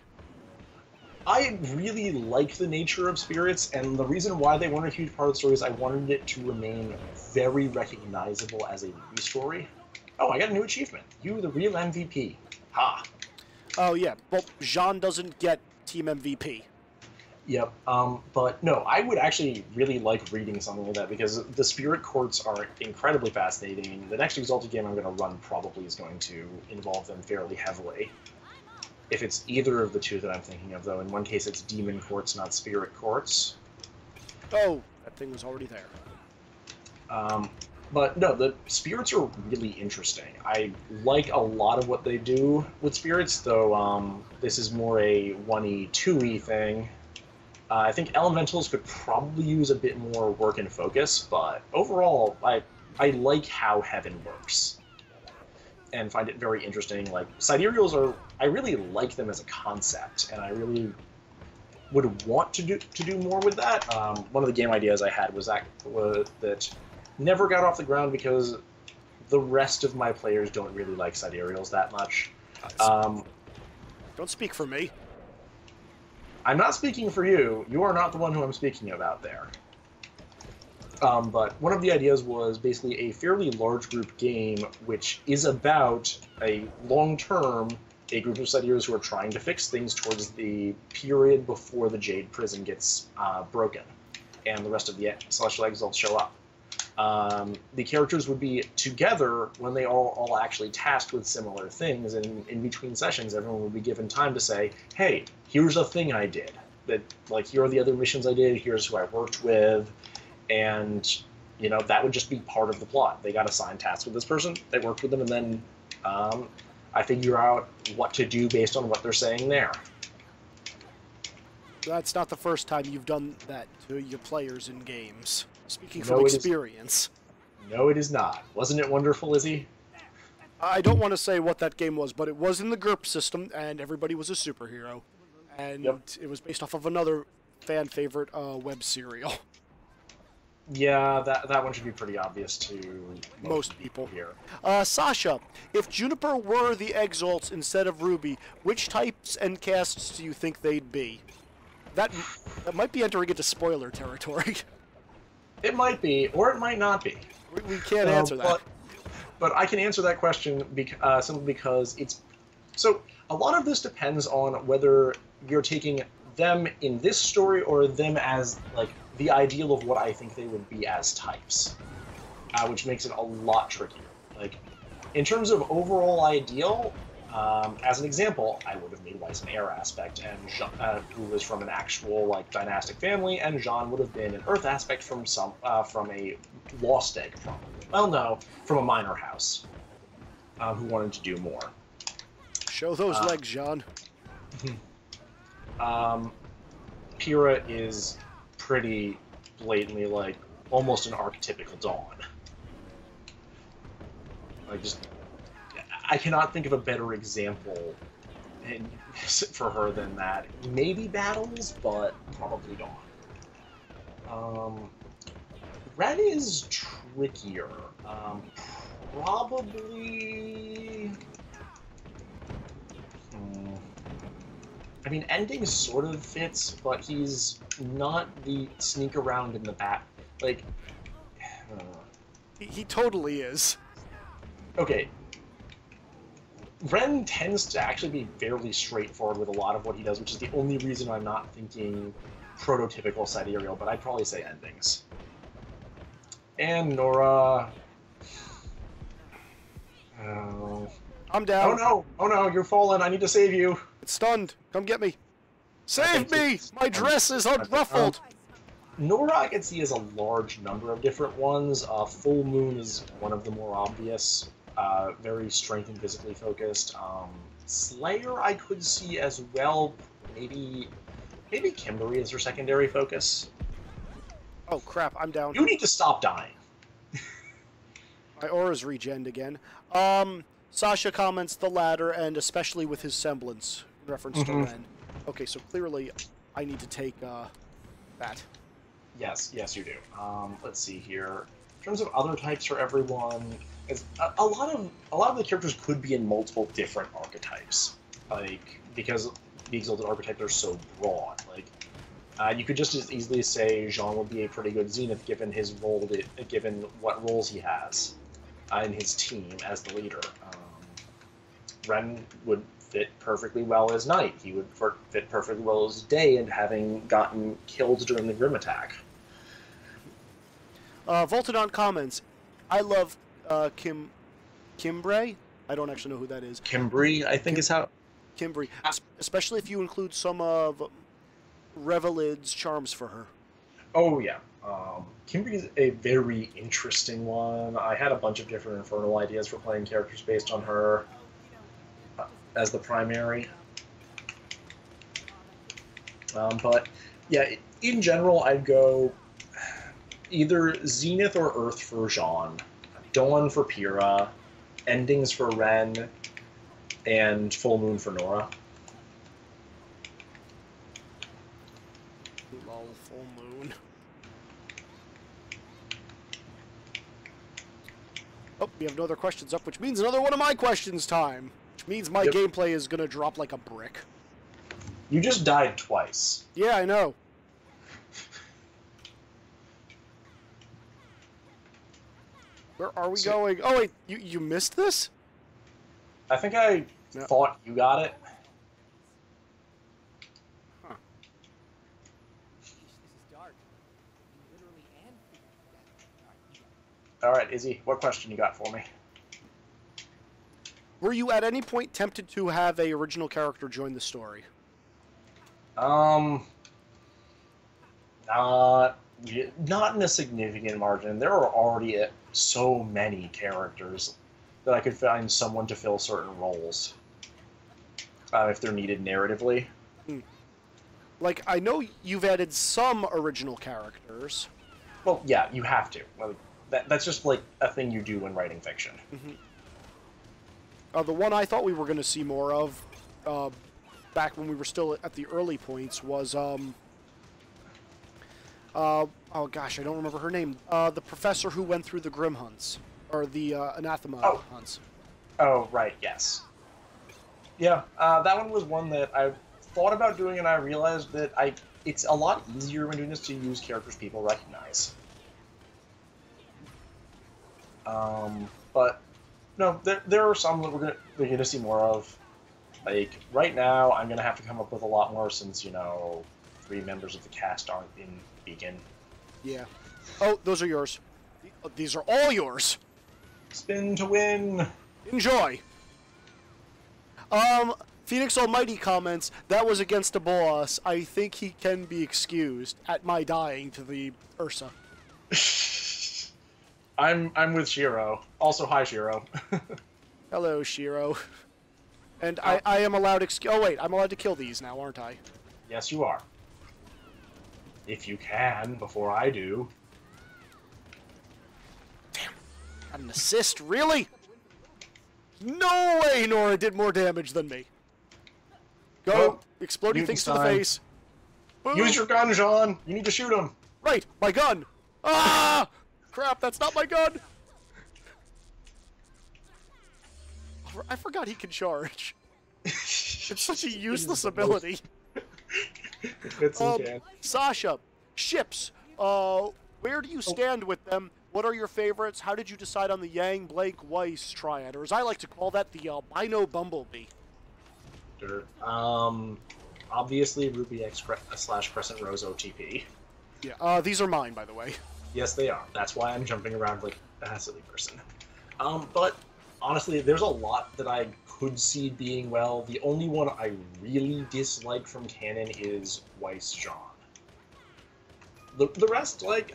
I really like the nature of spirits, and the reason why they weren't a huge part of the story is I wanted it to remain very recognizable as a movie story. Oh, I got a new achievement. You, the real MVP. Ha! Oh, yeah. Well, Jean doesn't get Team MVP. Yep. But no, I would actually really like reading something like that, because the spirit courts are incredibly fascinating. The next Exalted game I'm going to run probably is going to involve them fairly heavily. If it's either of the two that I'm thinking of, though, in one case it's demon courts, not spirit courts. Oh, that thing was already there. But no, the spirits are really interesting. I like a lot of what they do with spirits, though this is more a 1E, 2E thing. I think elementals could probably use a bit more work and focus, but overall, I like how heaven works and find it very interesting. Like, sidereals are, I really like them as a concept, and I really would want to do more with that. One of the game ideas I had was that never got off the ground because the rest of my players don't really like sidereals that much. Don't speak for me. I'm not speaking for you. You are not the one who I'm speaking about there. But one of the ideas was basically a fairly large group game, which is about a long-term, a group of sidereals who are trying to fix things towards the period before the Jade Prison gets broken, and the rest of the Celestial Exiles show up. The characters would be together when they all actually tasked with similar things, and in between sessions, everyone would be given time to say, hey, here's a thing I did. Like, here are the other missions I did, here's who I worked with, and, you know, that would just be part of the plot. They got assigned tasks with this person, they worked with them, and then I figure out what to do based on what they're saying there. That's not the first time you've done that to your players in games. Speaking from experience. No, it is not. Wasn't it wonderful, Izzy? I don't want to say what that game was, but it was in the GURP system, and everybody was a superhero. And It was based off of another fan favorite web serial. Yeah, that one should be pretty obvious to most people here. Sasha, if Juniper were the Exalts instead of Ruby, which types and casts do you think they'd be? That might be entering into spoiler territory. It might be, or it might not be. We can't answer that. But I can answer that question simply because it's... So, a lot of this depends on whether you're taking them in this story or them as, like, the ideal of what I think they would be as types. Which makes it a lot trickier. Like, in terms of overall ideal, as an example, I would have made Weiss an air aspect, and Jean, who was from an actual, like, dynastic family, and Jean would have been an earth aspect from a lost egg, probably. Well, no, from a minor house, who wanted to do more. Show those legs, Jean. Pyrrha is pretty blatantly, like, almost an archetypical Dawn. Like, just... I cannot think of a better example for her than that. Maybe Battles, but probably Dawn. Ren is trickier. Probably... I mean, Ending sort of fits, but he's not the sneak around in the back. Like... He totally is. Okay. Ren tends to actually be fairly straightforward with a lot of what he does, which is the only reason I'm not thinking prototypical sidereal, but I'd probably say Endings. And Nora... Oh... I'm down. Oh no! Oh no, you're fallen. I need to save you. It's stunned. Come get me. Save me! My dress is unruffled! Nora I can see as a large number of different ones. Full Moon is one of the more obvious. Very strength and physically focused. Slayer I could see as well. Maybe Kimberly is her secondary focus. Oh crap, I'm down. You need to stop dying. My aura's regened again. Sasha comments the latter, and especially with his semblance, in reference to Ren. Okay, so clearly I need to take that. Yes, you do. Let's see here. In terms of other types for everyone, a lot of the characters could be in multiple different archetypes, like because the Exalted archetypes are so broad. Like you could just as easily say Jean would be a pretty good Zenith given his role, given what roles he has in his team as the leader. Ren would fit perfectly well as Knight. He would fit perfectly well as Day, and having gotten killed during the Grim attack. Voltodon comments, I love Kimbre. I don't actually know who that is. Kimbre, I think is how... Kimbre. Especially if you include some of Revelid's charms for her. Oh, yeah. Kimbre is a very interesting one. I had a bunch of different Infernal ideas for playing characters based on her as the primary. But, yeah, in general, I'd go either Zenith or Earth for Jean, Dawn for Pyrrha, Endings for Ren, and Full Moon for Nora. Lol, Full Moon. Oh, we have no other questions up, which means another one of my questions time. Which means my gameplay is going to drop like a brick. You just died twice. Yeah, I know. Where are we going? Oh, wait, you missed this? I think I thought you got it. Huh. Alright, Izzy, what question you got for me? Were you at any point tempted to have a original character join the story? Not in a significant margin. There are already so many characters that I could find someone to fill certain roles if they're needed narratively. Like, I know you've added some original characters. Well, yeah, you have to. Well, that's just like a thing you do when writing fiction. The one I thought we were going to see more of, back when we were still at the early points, was, oh gosh, I don't remember her name. The professor who went through the Grim hunts, or the Anathema hunts. Oh, right, yes. Yeah, that one was one that I thought about doing, and I realized that it's a lot easier when doing this to use characters people recognize. But no, there are some that we're gonna see more of. Like right now, I'm gonna have to come up with a lot more since 3 members of the cast aren't in Beacon. Yeah. Oh, those are yours. These are all yours. Spin to win. Enjoy. Phoenix Almighty comments, that was against a boss. I think he can be excused at my dying to the Ursa. I'm with Shiro. Also, hi, Shiro. Hello, Shiro. And I am allowed oh wait, I'm allowed to kill these now, aren't I? Yes, you are. If you can, before I do. Damn. Got an assist, really? No way Nora did more damage than me. Go, Oh, exploding things to the time. face. Boom. Use your gun, Jean. You need to shoot him. Right, my gun. Ah! Crap, that's not my gun. I forgot he can charge. It's such a useless ability. It's okay. Sasha, ships. Where do you stand with them? What are your favorites? How did you decide on the Yang, Blake, Weiss triad, or as I like to call that, the albino bumblebee? Sure. Obviously Ruby X / Crescent Rose OTP. Yeah. These are mine, by the way. Yes, they are. That's why I'm jumping around like a silly person. But honestly, there's a lot that I could see being well. The only one I really dislike from canon is Weiss Jean. The rest, like,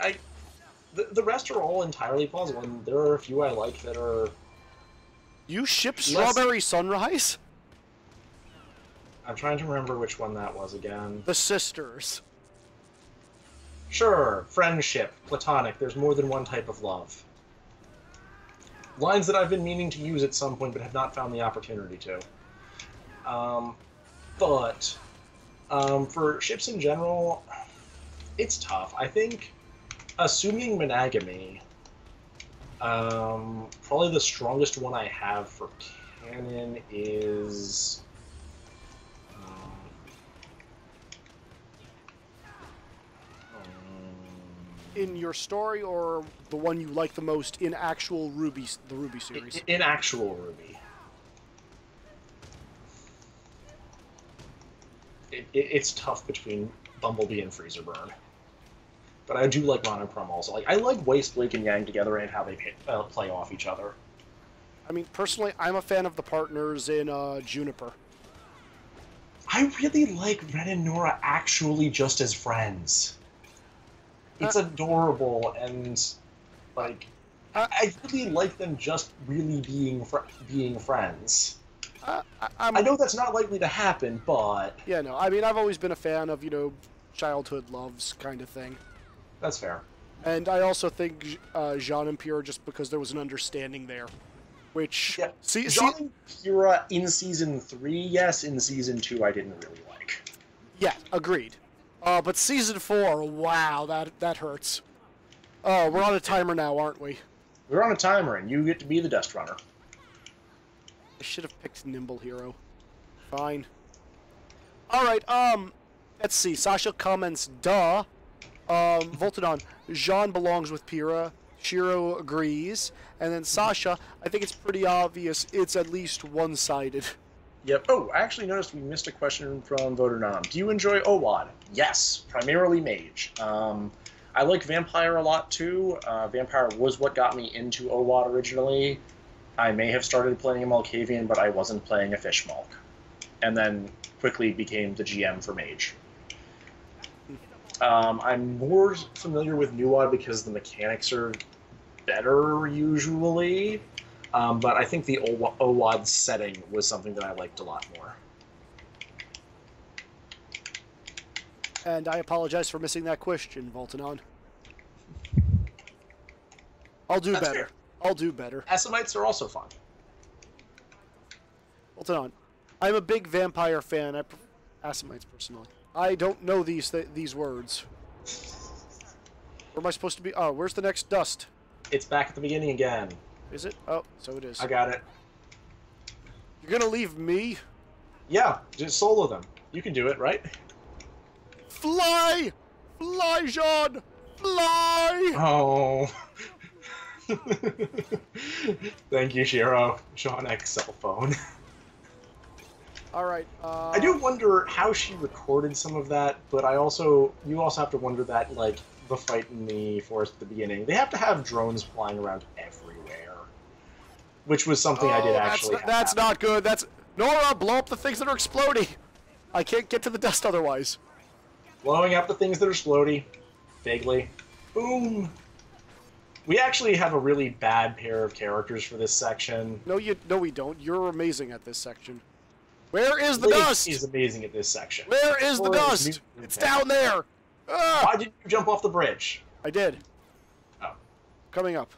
the rest are all entirely plausible, and there are a few I like that are... You ship Strawberry Sunrise? I'm trying to remember which one that was again. The sisters. Sure, friendship, platonic, there's more than one type of love. Lines that I've been meaning to use at some point but have not found the opportunity to. But for ships in general, it's tough. I think, assuming monogamy, probably the strongest one I have for canon is... In your story, or the one you like the most in actual the Ruby series? In actual Ruby. It's tough between Bumblebee and Freezerburn. But I do like Monochrome also. Like, I like Weiss, Blake, and Yang together and how they play off each other. I mean, personally, I'm a fan of the partners in Juniper. I really like Ren and Nora actually just as friends. It's adorable, and like I really like them just really being friends. I know that's not likely to happen, but yeah, no. I mean, I've always been a fan of childhood loves kind of thing. That's fair. And I also think Jean and Pyrrha, just because there was an understanding there, which Jean and Pyrrha in season 3, yes. In season 2, I didn't really like. Yeah, agreed. But season 4, wow, that hurts. Oh, we're on a timer now, aren't we? We're on a timer, and you get to be the Dust Runner. I should have picked Nimble Hero. Fine. Alright, let's see. Sasha comments, duh. Voltodon, Jean belongs with Pyrrha. Shiro agrees. And then Sasha, I think it's pretty obvious it's at least one-sided. Yep. Oh, I actually noticed we missed a question from VoterNom. Do you enjoy OWAD? Yes, primarily Mage. I like Vampire a lot, too. Vampire was what got me into OWAD originally. I may have started playing a Malkavian, but I wasn't playing a Fishmalk. And then quickly became the GM for Mage. I'm more familiar with Nuad because the mechanics are better, usually. But I think the OWAD setting was something that I liked a lot more. And I apologize for missing that question, Voltanon. I'll do better. Fair. I'll do better. Assamites are also fun. Voltanon, I'm a big vampire fan. Assamites, personally. I don't know these words. Where am I supposed to be? Oh, where's the next dust? It's back at the beginning again. Is it? Oh, so it is. I got it. You're gonna leave me? Yeah, just solo them. You can do it, right? Fly! Fly, Jean! Fly! Oh. Thank you, Shiro. Sean X cell phone. All right. I do wonder how she recorded some of that, but you also have to wonder that, like, the fight in the forest at the beginning, they have to have drones flying around everywhere, which was something I did actually. That's not good. That's Nora, blow up the things that are exploding. I can't get to the dust otherwise. Blowing up the things that are exploding. Vaguely. Boom. We actually have a really bad pair of characters for this section. No, we don't. You're amazing at this section. Where is the Blake dust? is amazing at this section. Where is the dust? It's down there. Why did you jump off the bridge? I did. Oh. Coming up.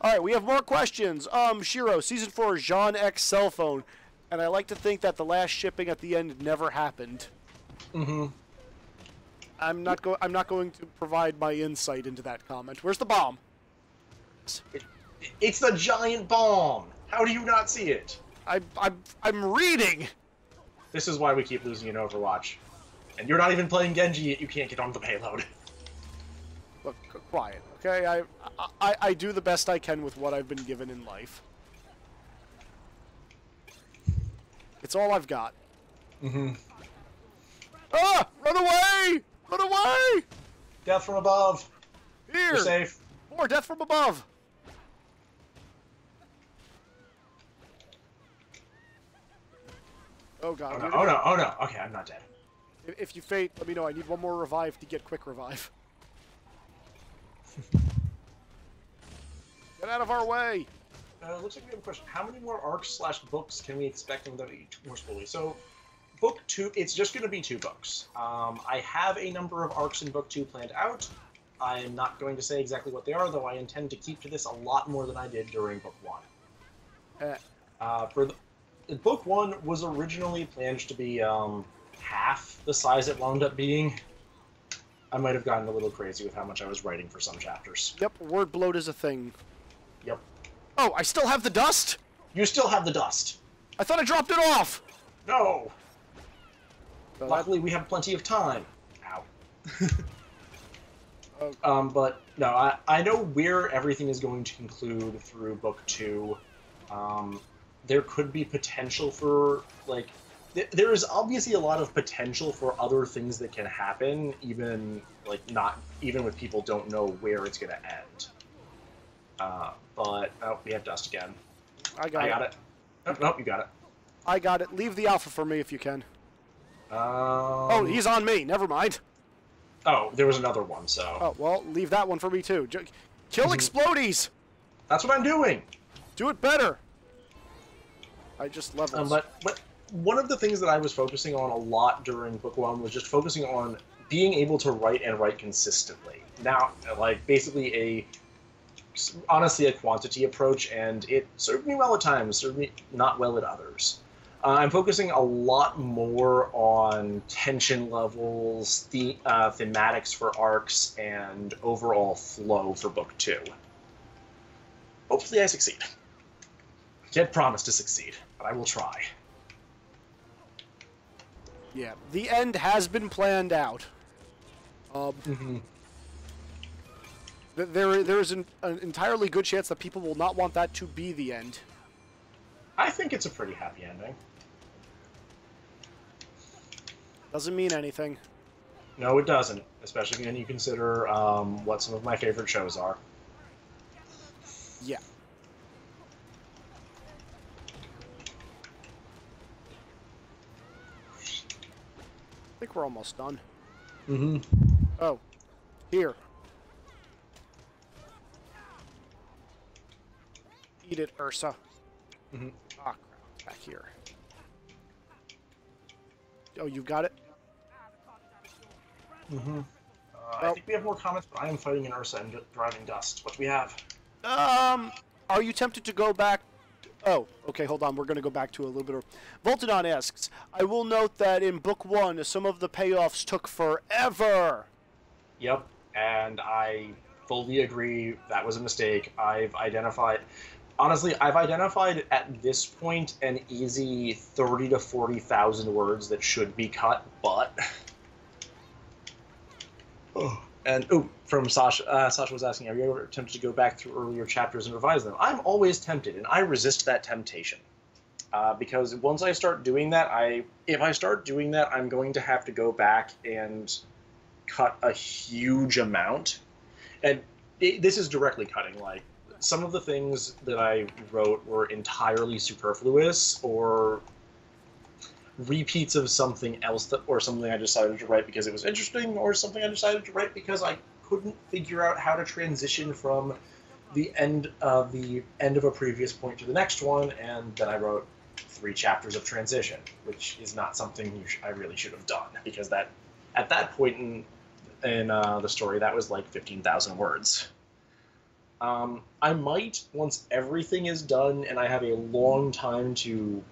All right, we have more questions. Shiro, Season 4, Jean X cell phone. And I like to think that the last shipping at the end never happened. Mm-hmm. I'm not going to provide my insight into that comment. Where's the bomb? It's the giant bomb. How do you not see it? I'm reading. This is why we keep losing in Overwatch. And you're not even playing Genji, yet you can't get on the payload. Look, quiet, okay? I do the best I can with what I've been given in life. It's all I've got. Mm-hmm. Ah! Run away! Run away! Death from above. Here! You're safe. More death from above! Oh god. Oh no, oh no, oh no. Okay, I'm not dead. If you faint, let me know. I need one more revive to get quick revive. Get out of our way! Looks like we have a question. How many more arcs/books can we expect in WWE more slowly? So, book 2, it's just going to be 2 books. I have a number of arcs in book 2 planned out. I am not going to say exactly what they are, though I intend to keep to this a lot more than I did during book 1. Book 1 was originally planned to be half the size it wound up being. I might have gotten a little crazy with how much I was writing for some chapters. Yep, word bloat is a thing. Yep. Oh, I still have the dust? You still have the dust. I thought I dropped it off! No! So Luckily, we have plenty of time. Ow. Okay. But, no, I know where everything is going to conclude through book 2. There could be potential for, like... There is obviously a lot of potential for other things that can happen, even, like, not... Even with people don't know where it's going to end. But, oh, we have dust again. I got it. Oh, no, you got it. I got it. Leave the alpha for me if you can. Oh, he's on me. Never mind. Oh, there was another one, so... Oh, well, leave that one for me, too. Kill explodies! That's what I'm doing! Do it better! I just levels. But one of the things that I was focusing on a lot during book 1 was just focusing on being able to write and write consistently. Now, like, basically honestly a quantity approach, and it served me well at times, served me not well at others. I'm focusing a lot more on tension levels, thematics for arcs, and overall flow for book 2. Hopefully I succeed. Can't promise to succeed, but I will try. Yeah, the end has been planned out. There is an entirely good chance that people will not want that to be the end. I think it's a pretty happy ending. Doesn't mean anything. No, it doesn't, especially when you consider what some of my favorite shows are. Yeah. I think we're almost done. Mm-hmm. Oh. Here. Eat it, Ursa. Mm-hmm. Ah, crap. Back here. Oh, you've got it? Mm-hmm. I think we have more comments, but I am fighting an Ursa and driving dust. What do we have? Are you tempted to go back? Oh, okay, hold on. We're going to go back to a little bit of... Voltodon asks, I will note that in Book 1, some of the payoffs took forever. Yep, and I fully agree that was a mistake. Honestly, I've identified at this point an easy 30 to 40,000 words that should be cut, but... And from Sasha, Sasha was asking, have you ever attempted to go back through earlier chapters and revise them? I'm always tempted, and I resist that temptation. Because once I start doing that, if I start doing that, I'm going to have to go back and cut a huge amount. And this is directly cutting. Like, some of the things that I wrote were entirely superfluous, or repeats of something else, or something I decided to write because it was interesting, or something I decided to write because I couldn't figure out how to transition from the end of a previous point to the next one, and then I wrote 3 chapters of transition, which is not something I really should have done, because that at that point in the story, that was like 15,000 words. I might, once everything is done and I have a long time to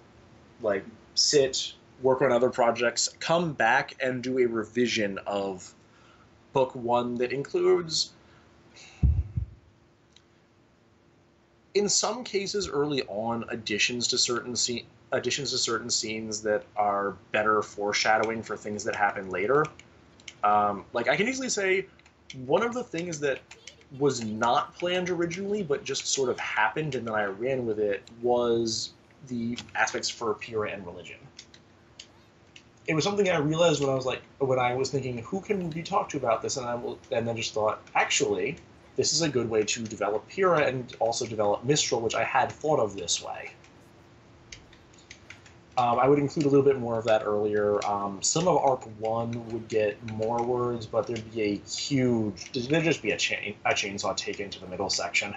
like sit, work on other projects, come back and do a revision of book 1 that includes, in some cases early on, additions to certain scenes that are better foreshadowing for things that happen later. Like, I can easily say one of the things that was not planned originally but just sort of happened and then I ran with it was the aspects for Pyrrha and religion. It was something I realized when I was thinking, who can we talk to about this? And then just thought, actually, this is a good way to develop Pyrrha and also develop Mistral, which I had thought of this way. I would include a little bit more of that earlier. Some of Arc 1 would get more words, but there'd just be a chainsaw taken to the middle section.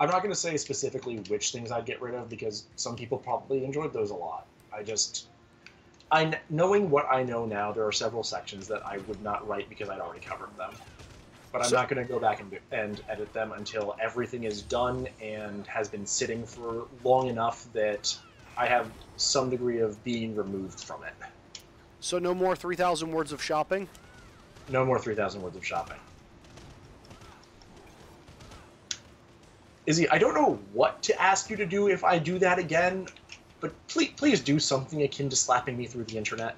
I'm not going to say specifically which things I'd get rid of, because some people probably enjoyed those a lot. Knowing what I know now, there are several sections that I would not write because I'd already covered them. But I'm not going to go back and edit them until everything is done and has been sitting for long enough that I have some degree of being removed from it. So no more 3,000 words of shopping? No more 3,000 words of shopping. Izzy, I don't know what to ask you to do if I do that again, but please do something akin to slapping me through the internet.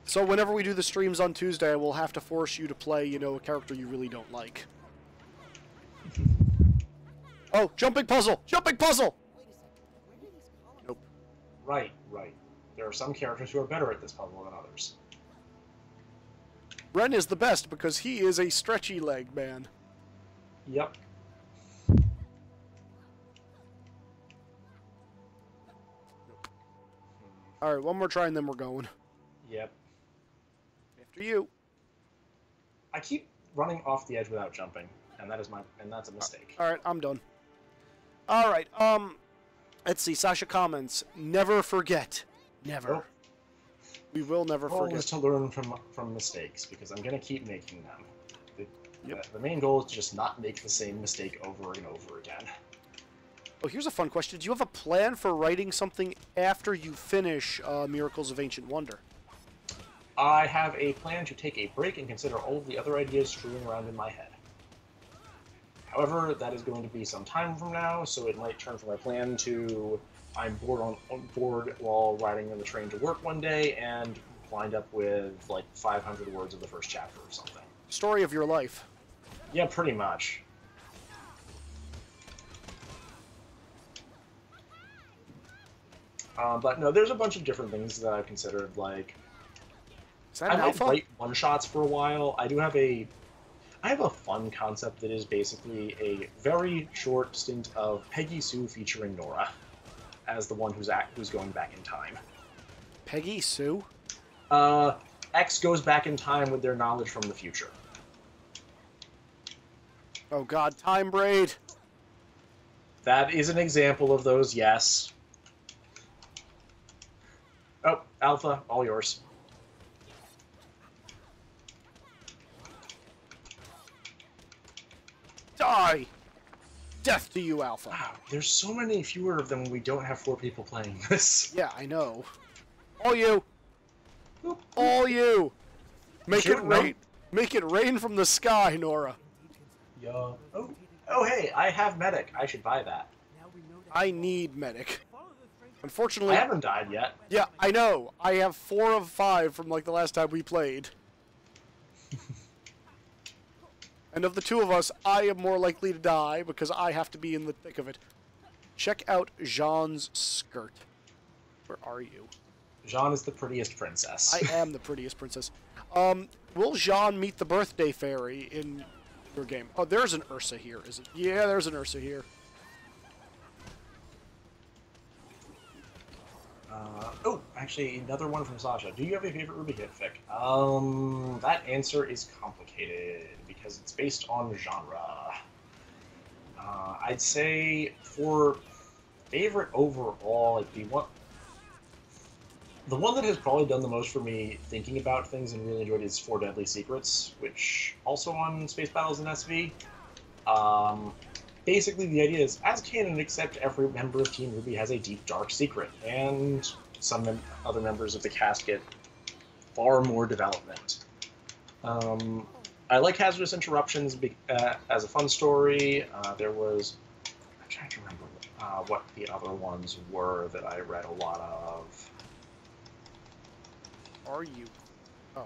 So whenever we do the streams on Tuesday, I will have to force you to play, a character you really don't like. Oh, jumping puzzle! Jumping puzzle! Nope. Right. There are some characters who are better at this puzzle than others. Ren is the best because he is a stretchy leg man. Yep. Alright, one more try and then we're going. Yep. After you. I keep running off the edge without jumping, and that's a mistake. Alright, I'm done. Alright, let's see, Sasha comments, never forget. Never. Nope. We will never forget. Always to learn from mistakes, because I'm going to keep making them. The main goal is to just not make the same mistake over and over again. Oh, here's a fun question. Do you have a plan for writing something after you finish Miracles of Ancient Wonder? I have a plan to take a break and consider all of the other ideas strewn around in my head. However, that is going to be some time from now, so it might turn from my plan to I'm bored while riding on the train to work one day and wind up with like 500 words of the first chapter or something. Story of your life. Yeah, pretty much. But no, there's a bunch of different things that I've considered. Like, Is that an I might alpha? write one-shots for a while. I have a fun concept that is basically a very short stint of Peggy Sue featuring Nora as the one who's going back in time. Peggy Sue? X goes back in time with their knowledge from the future. Oh god, Time Braid! That is an example of those, yes. Oh, Alpha, all yours. Die! Death to you, Alpha. Wow, there's so many fewer of them when we don't have 4 people playing this. Yeah, I know. All you! Boop, boop. All you! Make it Shoot, rain! no. Make it rain from the sky, Nora! Yeah. Oh, hey, I have Medic. I should buy that. I need medic. Unfortunately, I haven't died yet. yeah, I know. I have 4 of 5 from like the last time we played. And of the 2 of us, I am more likely to die because I have to be in the thick of it. Check out Jean's skirt. Where are you? Jean is the prettiest princess. I am the prettiest princess. Will Jean meet the birthday fairy in your game? Oh, there's an Ursa here, isn't? Yeah, there's an Ursa here. Oh, actually, another one from Sasha. Do you have a favorite Ruby hit fic? That answer is complicated because it's based on genre. I'd say for favorite overall, like the one that has probably done the most for me thinking about things and really enjoyed is Four Deadly Secrets, which also on Space Battles in SV. Basically, the idea is, as canon, except every member of Team Ruby has a deep, dark secret, and some other members of the cast get far more development. I like Hazardous Interruptions as a fun story. I'm trying to remember what the other ones were that I read a lot of. Are you? Oh.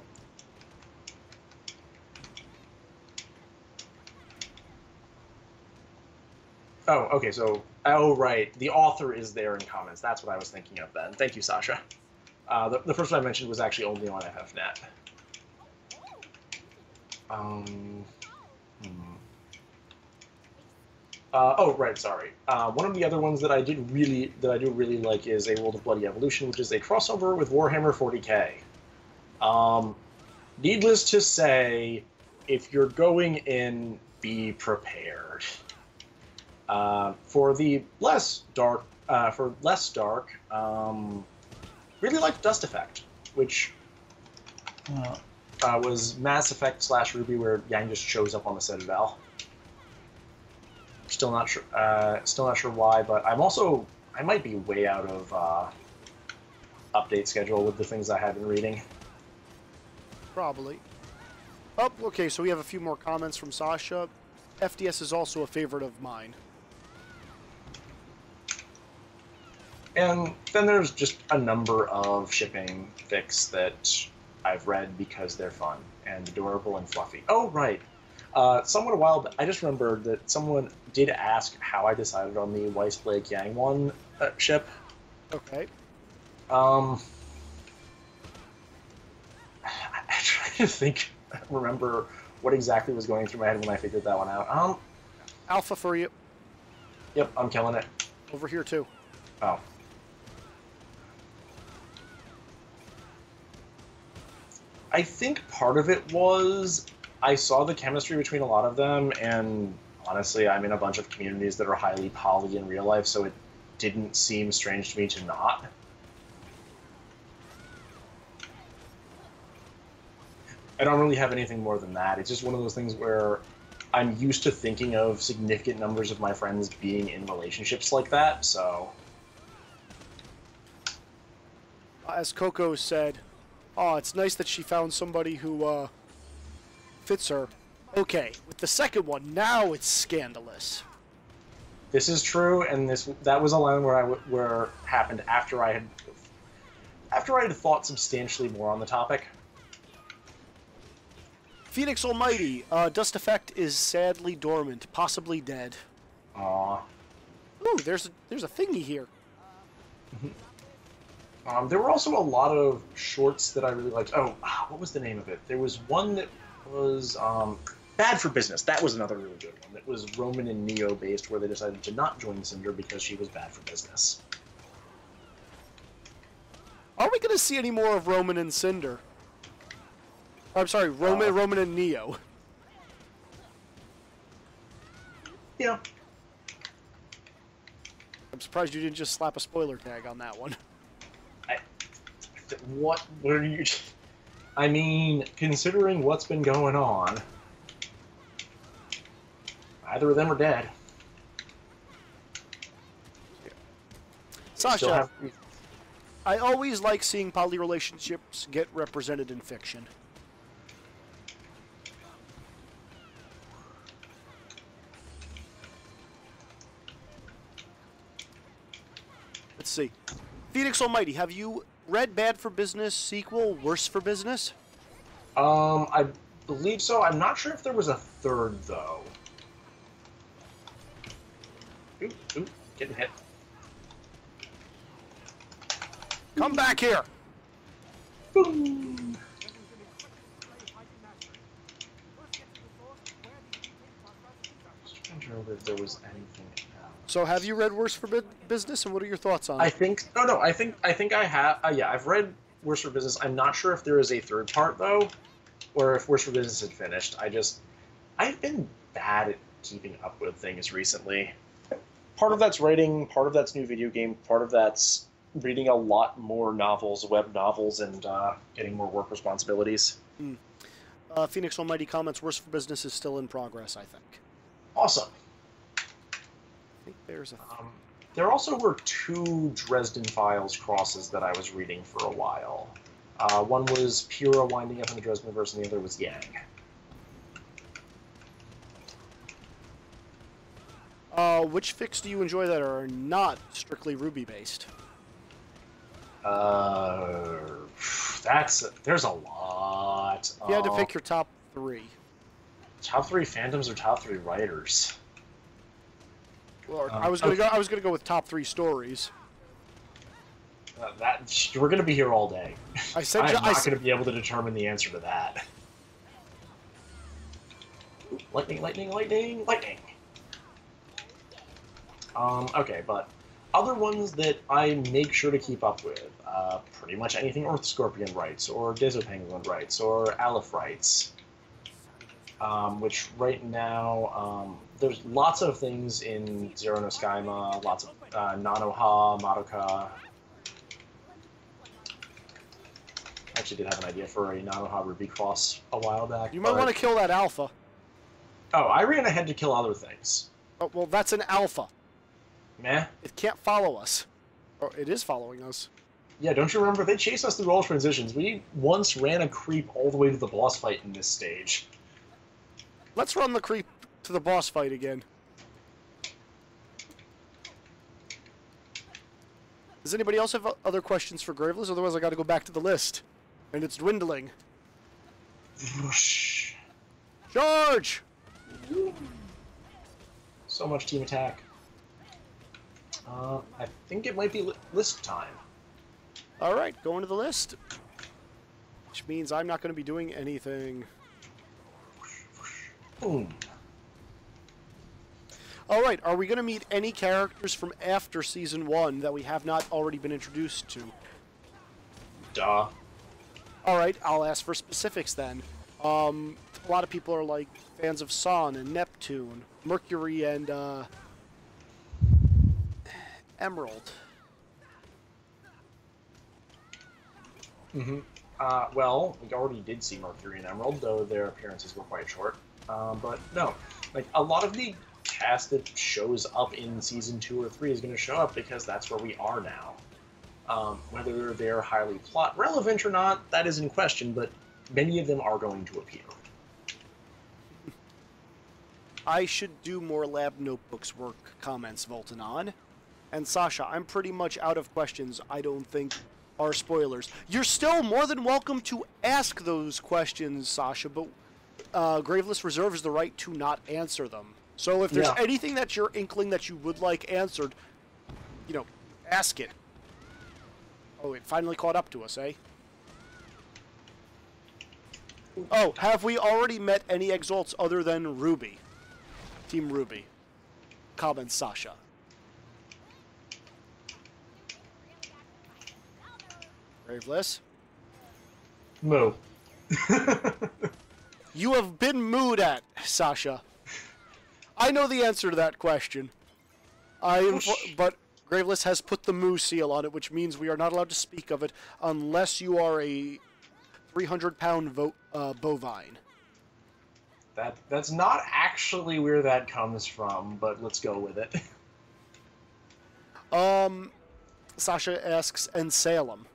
Oh, okay, so... Oh, right. The author is there in comments. That's what I was thinking of then. Thank you, Sasha. The first one I mentioned was actually only on FFnet. Oh, right, sorry. One of the other ones that I do really like is A World of Bloody Evolution, which is a crossover with Warhammer 40k. Needless to say, if you're going in, be prepared. For less dark, really liked Dust Effect, which was Mass Effect / Ruby, where Yang just shows up on the Citadel. Still not sure why, but I might be way out of update schedule with the things I have been reading. Probably. Oh, okay, so we have a few more comments from Sasha. FDS is also a favorite of mine. And then there's just a number of shipping fics that I've read because they're fun and adorable and fluffy. Oh, right. Somewhat a while back, I just remembered that someone did ask how I decided on the Weiss Blake Yang one ship. Okay. I try to remember what exactly was going through my head when I figured that one out. Alpha for you. Yep, I'm killing it. Over here, too. Oh. I think part of it was I saw the chemistry between a lot of them, and honestly, I'm in a bunch of communities that are highly poly in real life, so it didn't seem strange to me to not. I don't really have anything more than that. It's just one of those things where I'm used to thinking of significant numbers of my friends being in relationships like that, so... As Coco said, oh, it's nice that she found somebody who, fits her. Okay, with the second one, now it's scandalous. This is true, and that was a line where happened after I had thought substantially more on the topic. Phoenix Almighty, Dust Effect is sadly dormant, possibly dead. Aww. Ooh, there's a thingy here. There were also a lot of shorts that I really liked. Oh, what was the name of it? There was one that was Bad for Business. That was another really good one. It was Roman and Neo based, where they decided to not join Cinder because she was bad for business. Are we going to see any more of Roman and Cinder? I'm sorry, Roman and Neo. Yeah. I'm surprised you didn't just slap a spoiler tag on that one. What are you... I mean, considering what's been going on, either of them are dead. Sasha, I always like seeing poly relationships get represented in fiction. Let's see. Phoenix Almighty, have you read Bad for Business sequel, Worse for Business? I believe so. I'm not sure if there was a third, though. Ooh, getting hit. Come back here! Boom! Just trying to remember if there was anything else. So have you read Worse for Business, and what are your thoughts on it? I think I think I have. Yeah, I've read Worse for Business. I'm not sure if there is a third part though, or if Worse for Business had finished. I've been bad at keeping up with things recently. Part of that's writing, part of that's new video game, part of that's reading a lot more novels, web novels, and getting more work responsibilities. Phoenix Almighty comments, Worse for Business is still in progress, I think. Awesome. I think there's a... There also were 2 Dresden Files crosses that I was reading for a while. One was Pyrrha winding up in the Dresdenverse, and the other was Yang. Which fics do you enjoy that are not strictly Ruby-based? There's a lot. You had to pick your top 3. Top 3 fandoms or top 3 writers? Well, I was gonna go with top 3 stories. We're gonna be here all day. I said I'm not gonna be able to determine the answer to that. Ooh, lightning, lightning, lightning, lightning. Okay, but other ones that I make sure to keep up with, pretty much anything Earth Scorpion writes, or Penguin writes, or Aleph writes. Which right now, there's lots of things in Zero no Skyma, lots of Nanoha, Madoka. I actually did have an idea for a Nanoha Ruby cross a while back. You might want to kill that alpha. Oh, I ran ahead to kill other things. Oh, well, that's an alpha. Meh. It can't follow us. Or it is following us. Yeah, don't you remember? They chase us through all transitions. We once ran a creep all the way to the boss fight in this stage. Let's run the creep to the boss fight again. Does anybody else have other questions for Graveless? Otherwise, I got to go back to the list. And it's dwindling. Whoosh. Charge! So much team attack. I think it might be list time. Alright, going to the list. Which means I'm not going to be doing anything. Boom. Alright, are we going to meet any characters from after Season 1 that we have not already been introduced to? Duh. Alright, I'll ask for specifics then. A lot of people are like fans of Sun and Neptune, Mercury and Emerald. Mm-hmm. Well, we already did see Mercury and Emerald, though their appearances were quite short. But no, like a lot of the cast that shows up in Season 2 or 3 is going to show up because that's where we are now. Whether they're highly plot relevant or not, that is in question, but many of them are going to appear. I should do more Lab Notebooks work, comments Voltanon. And Sasha, I'm pretty much out of questions I don't think are spoilers. You're still more than welcome to ask those questions, Sasha, but Graveless reserves the right to not answer them. So if there's anything that you're inkling that you would like answered, you know, ask it. Oh, it finally caught up to us, eh? Oh, have we already met any Exalts other than Ruby? Team Ruby. Comments Sasha. Graveless. Moo. You have been mooed at, Sasha. I know the answer to that question. But Graveless has put the moo seal on it, which means we are not allowed to speak of it unless you are a 300-pound bovine. That's not actually where that comes from, but let's go with it. Sasha asks, and Salem.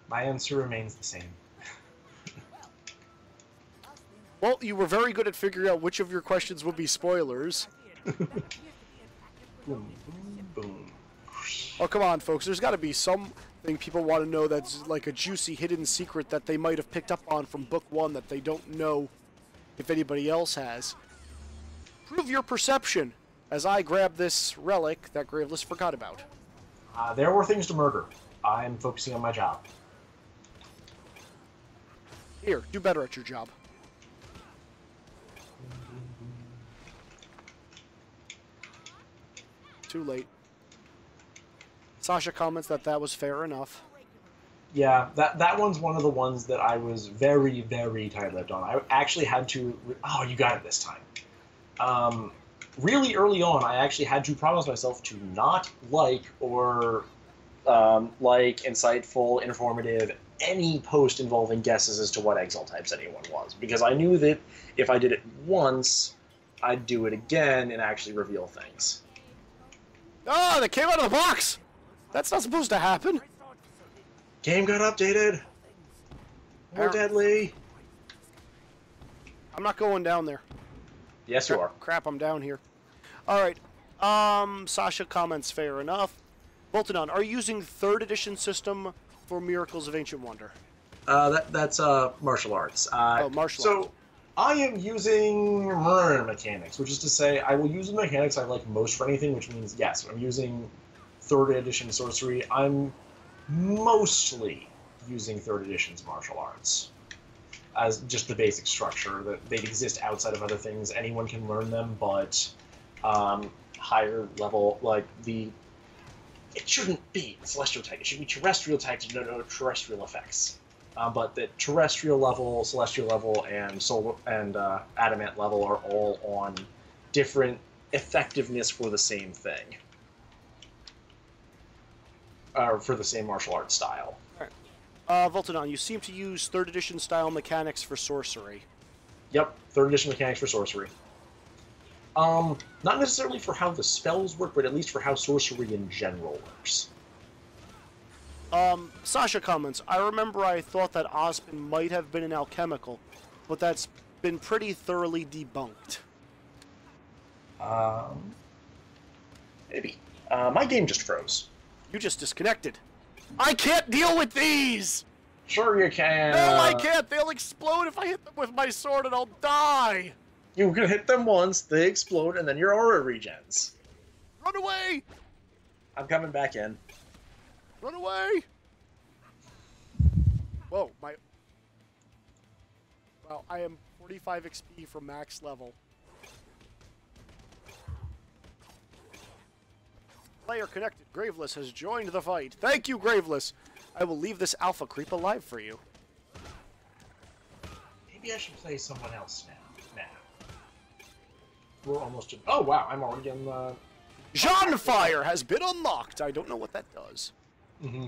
My answer remains the same. Well, you were very good at figuring out which of your questions would be spoilers. Boom, boom, boom. Oh, come on, folks. There's got to be something people want to know that's like a juicy hidden secret that they might have picked up on from book 1 that they don't know if anybody else has. Prove your perception as I grab this relic that Graveless forgot about. There were things to murder. I'm focusing on my job. Here, do better at your job. Too late. Sasha comments that that was fair enough. Yeah, that one's one of the ones that I was very, very tight-lipped on. I actually had to... Oh, you got it this time. Really early on, I actually had to promise myself to not like or like, insightful, informative, any post involving guesses as to what exile types anyone was. Because I knew that if I did it once, I'd do it again and actually reveal things. Oh, they came out of the box! That's not supposed to happen. Game got updated. More deadly. I'm not going down there. Yes, you are. Crap, I'm down here. Alright. Sasha comments fair enough. Boltonon, are you using 3rd edition system for Miracles of Ancient Wonder? That's martial arts. Martial arts. So, I am using mechanics, which is to say, I will use the mechanics I like most for anything, which means, yes, I'm using 3rd edition sorcery. I'm mostly using 3rd edition's martial arts as just the basic structure. That they exist outside of other things. Anyone can learn them, but higher level, like it shouldn't be celestial type. It should be terrestrial types, no terrestrial effects. But the terrestrial level, celestial level, and solar and adamant level are all on different effectiveness for the same thing. For the same martial arts style. Alright. Voltanon, you seem to use 3rd edition style mechanics for sorcery. Yep, 3rd edition mechanics for sorcery. Not necessarily for how the spells work, but at least for how sorcery in general works. Sasha comments, I remember I thought that Ozpin might have been an alchemical, but that's been pretty thoroughly debunked. Maybe. My game just froze. You just disconnected. I can't deal with these! Sure you can. No, I can't! They'll explode if I hit them with my sword and I'll die! You can hit them once, they explode, and then your aura regens. Run away! I'm coming back in. Run away! Whoa, my... Well, I am 45 XP from max level. Player connected. Graveless has joined the fight. Thank you, Graveless. I will leave this alpha creep alive for you. Maybe I should play someone else now. We're almost... Oh, wow, I'm already in the... Jeanfire has been unlocked. I don't know what that does. Mm-hmm.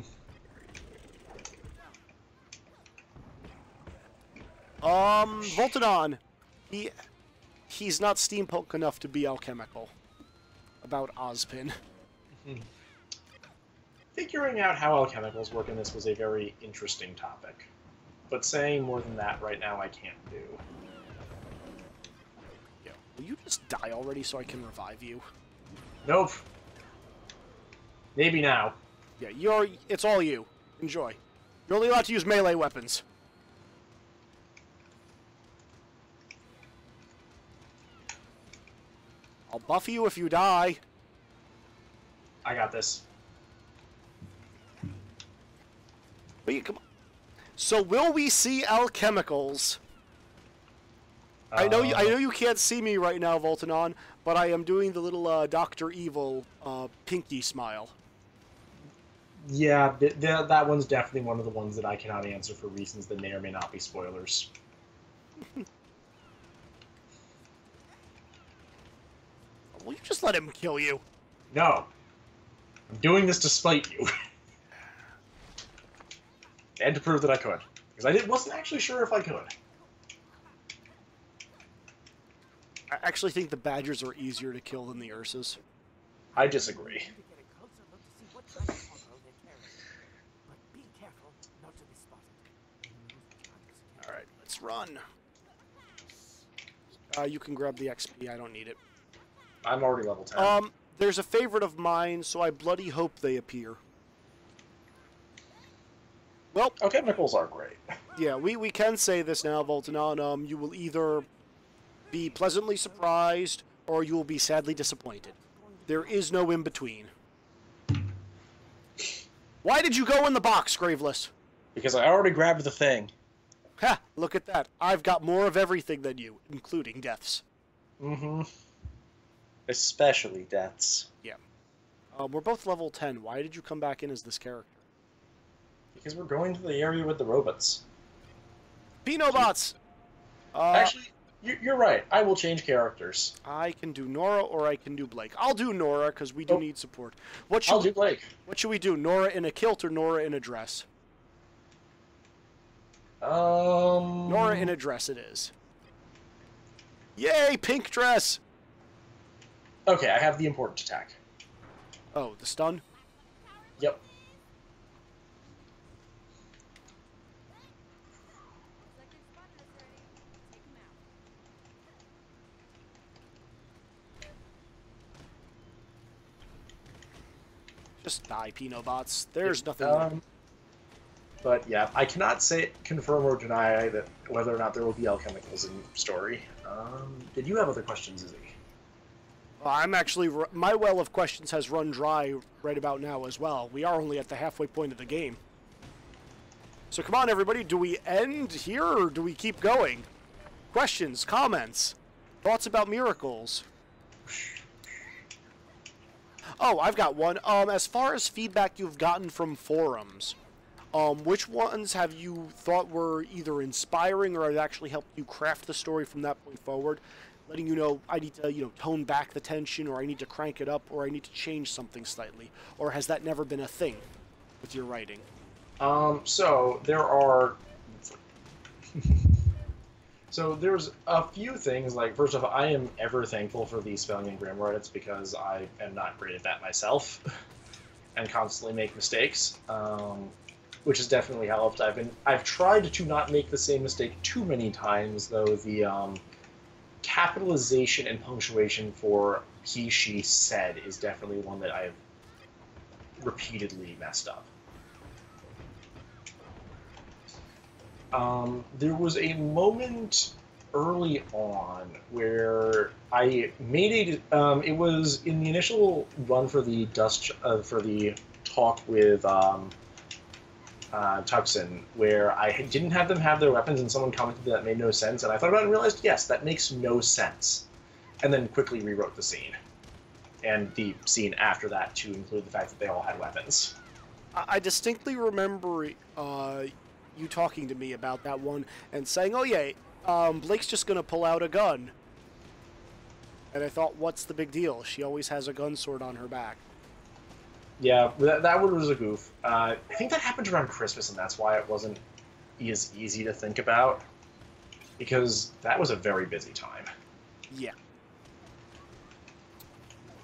Voltodon. He's not steampunk enough to be alchemical. About Ozpin. Mm-hmm. Figuring out how alchemicals work in this was a very interesting topic. But saying more than that right now I can't do. Yeah. Will you just die already so I can revive you? Nope. Maybe now. Yeah, it's all you. Enjoy. You're only allowed to use melee weapons. I'll buff you if you die. I got this. Wait, come on. So will we see alchemicals? I know you can't see me right now, Voltanon, but I am doing the little Dr. Evil pinky smile. Yeah, that one's definitely one of the ones that I cannot answer for reasons that may or may not be spoilers. Will you just let him kill you? No. I'm doing this to spite you. And to prove that I could. Because I wasn't actually sure if I could. I actually think the Badgers are easier to kill than the Ursas. I disagree. Alright, let's run. You can grab the XP, I don't need it. I'm already level 10. There's a favorite of mine, so I bloody hope they appear. Well, Chemicals are great. yeah, we can say this now, Voltanon. You will either be pleasantly surprised, or you will be sadly disappointed. There is no in between. Why did you go in the box, Graveless? Because I already grabbed the thing. Ha! Look at that. I've got more of everything than you, including deaths. Mm-hmm. Especially deaths. Yeah. We're both level 10. Why did you come back in as this character? Because we're going to the area with the robots. Pinobots! Actually, you're right. I will change characters. I can do Nora or I can do Blake. I'll do Nora because we do need support. I'll do Blake. What should we do? Nora in a kilt or Nora in a dress? Nora in a dress it is. Yay, pink dress! Okay, I have the important attack. Oh, the stun? Yep. Just die, Pinobots. There's nothing there. But yeah, I cannot say confirm or deny that whether or not there will be alchemicals in the story. Did you have other questions, Izzy? I'm actually... My well of questions has run dry right about now as well. We are only at the halfway point of the game. So come on, everybody. Do we end here or do we keep going? Questions, comments, thoughts about miracles. Oh, I've got one. As far as feedback you've gotten from forums, which ones have you thought were either inspiring or have actually helped you craft the story from that point forward? Letting you know I need to, tone back the tension, or I need to crank it up, or I need to change something slightly. Or has that never been a thing with your writing? So there are... So there's a few things, like, first off, I am ever thankful for the spelling and grammar edits because I am not great at that myself and constantly make mistakes, which has definitely helped. I've tried to not make the same mistake too many times, though the capitalization and punctuation for he, she, said is definitely one that I've repeatedly messed up. There was a moment early on where I made a. It was in the initial run for the for the talk with Tuxin, where I didn't have them have their weapons, and someone commented that made no sense, and I thought about it and realized, yes, that makes no sense, and then quickly rewrote the scene, and the scene after that to include the fact that they all had weapons. I distinctly remember you talking to me about that one and saying, oh yeah, Blake's just going to pull out a gun. And I thought, what's the big deal? She always has a gun sword on her back. Yeah, that one was a goof. I think that happened around Christmas, and that's why it wasn't as easy to think about, because that was a very busy time. Yeah.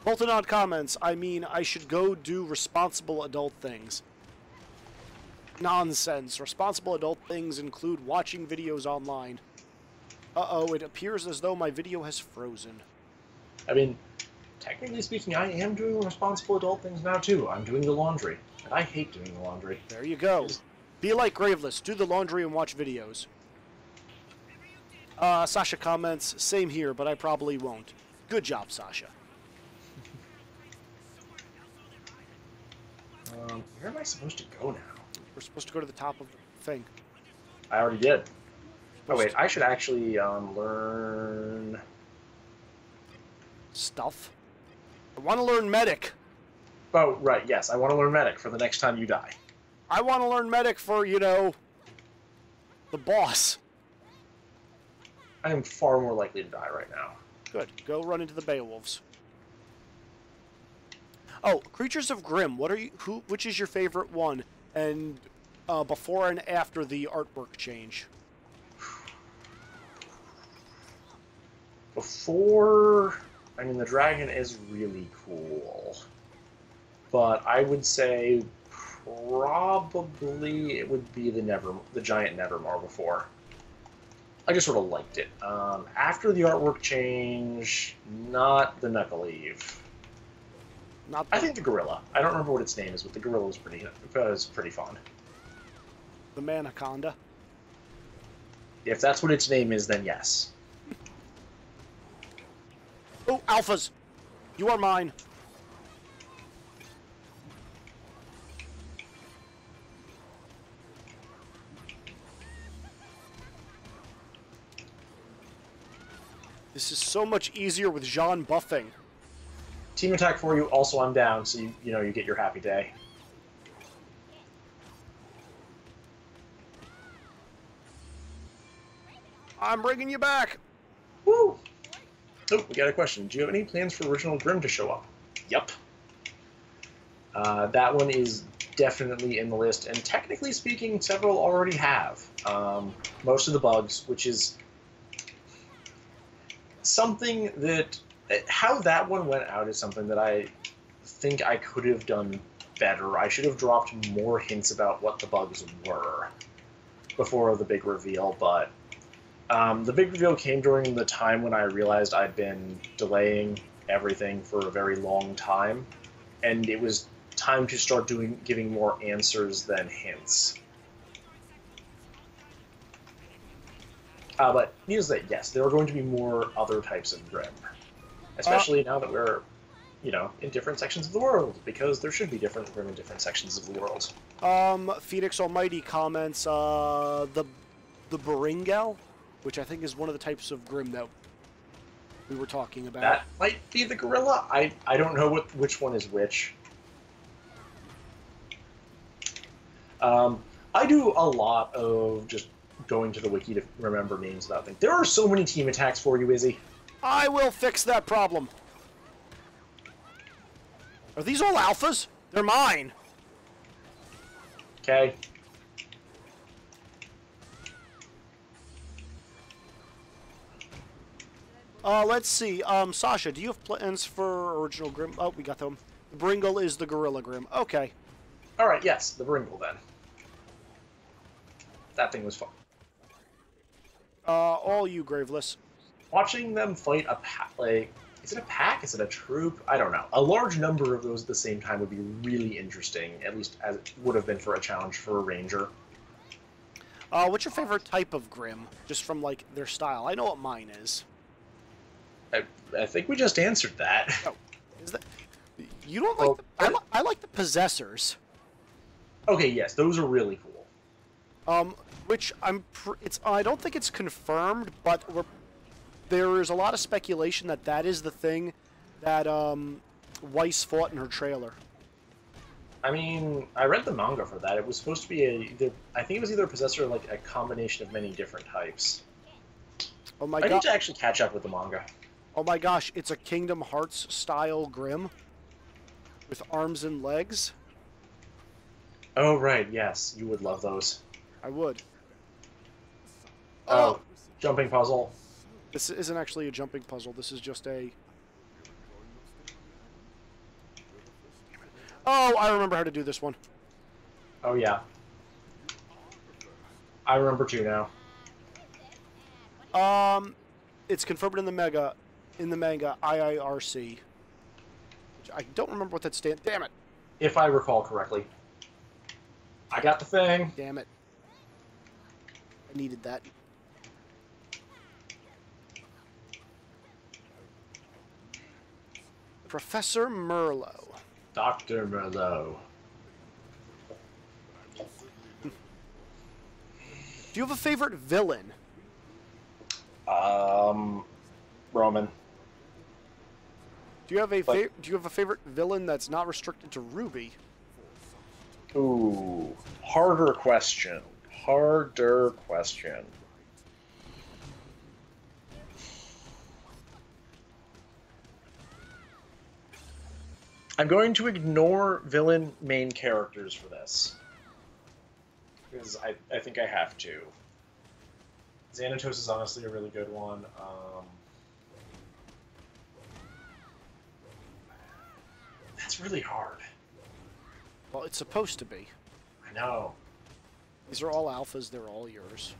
Bolton comments, I mean, I should go do responsible adult things. Nonsense. Responsible adult things include watching videos online. Uh-oh, it appears as though my video has frozen. I mean, technically speaking, I am doing responsible adult things now, too. I'm doing the laundry, and I hate doing the laundry. There you go. Be like Graveless. Do the laundry and watch videos. Sasha comments, same here, but I probably won't. Good job, Sasha. Where am I supposed to go now? We're supposed to go to the top of the thing. I already did. Oh, wait, I should actually learn... Stuff? I want to learn Medic. Oh, right, yes, I want to learn Medic for the next time you die. I want to learn Medic for, the boss. I am far more likely to die right now. Good. Go run into the Beowulfs. Oh, Creatures of Grimm. Which is your favorite one? And before and after the artwork change. Before, I mean, the dragon is really cool, but I would say probably it would be the giant Nevermore before. I just sort of liked it. After the artwork change, not the Knuckleave. Not. I think the gorilla. I don't remember what its name is, but the gorilla is pretty fun. The Manaconda. If that's what its name is, then yes. Oh, alphas! You are mine. This is so much easier with Jean buffing. Team attack for you. Also, I'm down, so you get your happy day. I'm bringing you back. Woo! Oh, we got a question. Do you have any plans for Original Grim to show up? Yep. That one is definitely in the list, and technically speaking, several already have. Most of the bugs, which is something that... How that one went out is something that I think I could have done better. I should have dropped more hints about what the bugs were before the big reveal, but the big reveal came during the time when I realized I'd been delaying everything for a very long time, and it was time to start giving more answers than hints. But needless to say, yes, there are going to be more other types of Grim. Especially now that we're, in different sections of the world, because there should be different Grim in different sections of the world. Phoenix Almighty comments, the Beringel, which I think is one of the types of Grim that we were talking about. That might be the gorilla. I don't know which one is which. I do a lot of just going to the wiki to remember names about things. There are so many team attacks for you, Izzy. I will fix that problem. Are these all alphas? They're mine. Okay. Let's see. Sasha, do you have plans for Original Grim? Oh, we got them. The Bringle is the Gorilla Grim. Okay. Alright, yes, the Bringle then. That thing was fun. All you, Graveless. Watching them fight a pack, is it a pack? Is it a troop? I don't know. A large number of those at the same time would be really interesting, at least as it would have been for a challenge for a ranger. What's your favorite type of Grim? Just from, their style. I know what mine is. I think we just answered that. Oh, is that... You don't like I like the Possessors. Okay, yes, those are really cool. Which I don't think it's confirmed, but there is a lot of speculation that is the thing that Weiss fought in her trailer. I mean, I read the manga for that. It was supposed to be I think it was either a possessor or a combination of many different types. Oh my I need to actually catch up with the manga. Oh my gosh, it's a Kingdom Hearts style Grim with arms and legs. Oh right, yes, you would love those. I would. Oh, jumping puzzle. This isn't actually a jumping puzzle. This is just a... Oh, I remember how to do this one. Oh, yeah. I remember too now. It's confirmed in the manga, IIRC. Which I don't remember what that stands... Damn it. If I recall correctly. I got the thing. Damn it. I needed that. Professor Merlot. Dr. Merlot. Do you have a favorite villain? Roman. Do you have a favorite villain that's not restricted to Ruby? Ooh, harder question. Harder question. I'm going to ignore villain main characters for this. Because I think I have to. Xanatos is honestly a really good one. That's really hard. Well, it's supposed to be. I know. These are all alphas. They're all yours.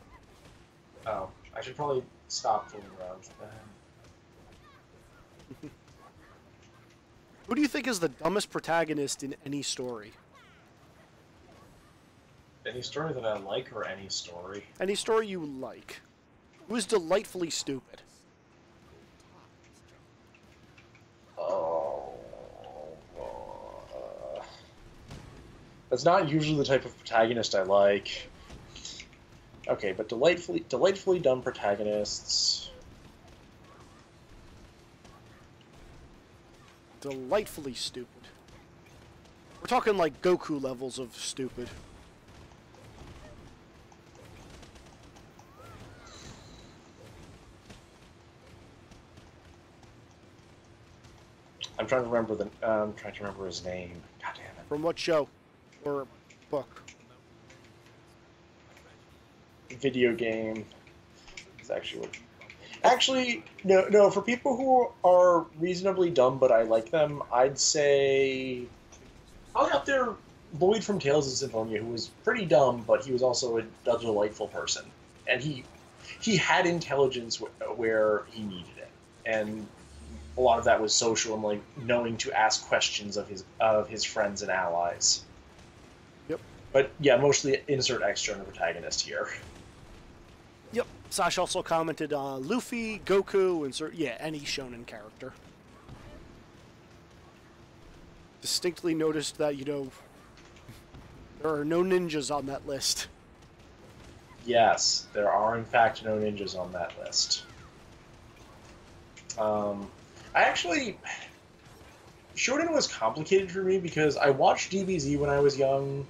Oh, I should probably stop fooling around with Who do you think is the dumbest protagonist in any story? Any story that I like, or any story? Any story you like. Who is delightfully stupid? Oh, that's not usually the type of protagonist I like. Okay, but delightfully dumb protagonists. Delightfully stupid. We're talking like Goku levels of stupid. I'm trying to remember his name. God damn it. From what show? Or book? Video game. It's actually what... Actually, no. For people who are reasonably dumb, but I like them, I'd say probably up there Lloyd from Tales of Symphonia, who was pretty dumb, but he was also a delightful person, and he had intelligence where he needed it, and a lot of that was social and like knowing to ask questions of his friends and allies. Yep. But yeah, mostly insert external protagonist here. Yep. Sash also commented Luffy, Goku, any shonen character. Distinctly noticed that, there are no ninjas on that list. Yes, there are in fact no ninjas on that list. Shonen was complicated for me because I watched DBZ when I was young.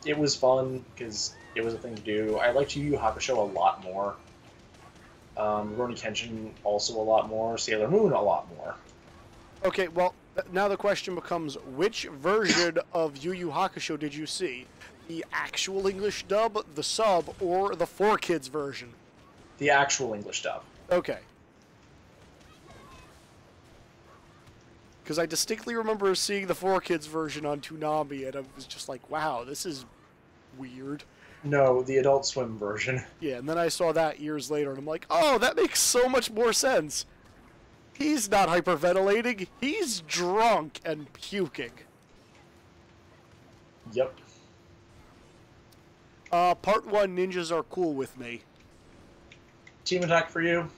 It was fun because it was a thing to do. I liked Yu Yu Hakusho a lot more. Rurouni Kenshin also a lot more. Sailor Moon a lot more. Okay, well, now the question becomes, which version of Yu Yu Hakusho did you see? The actual English dub, the sub, or the 4Kids version? The actual English dub. Okay. Because I distinctly remember seeing the 4Kids version on Toonami, and I was just like, wow, this is weird. No, the Adult Swim version. Yeah, and then I saw that years later, and I'm like, oh, that makes so much more sense. He's not hyperventilating, he's drunk and puking. Yep. Part 1, ninjas are cool with me. Team attack for you.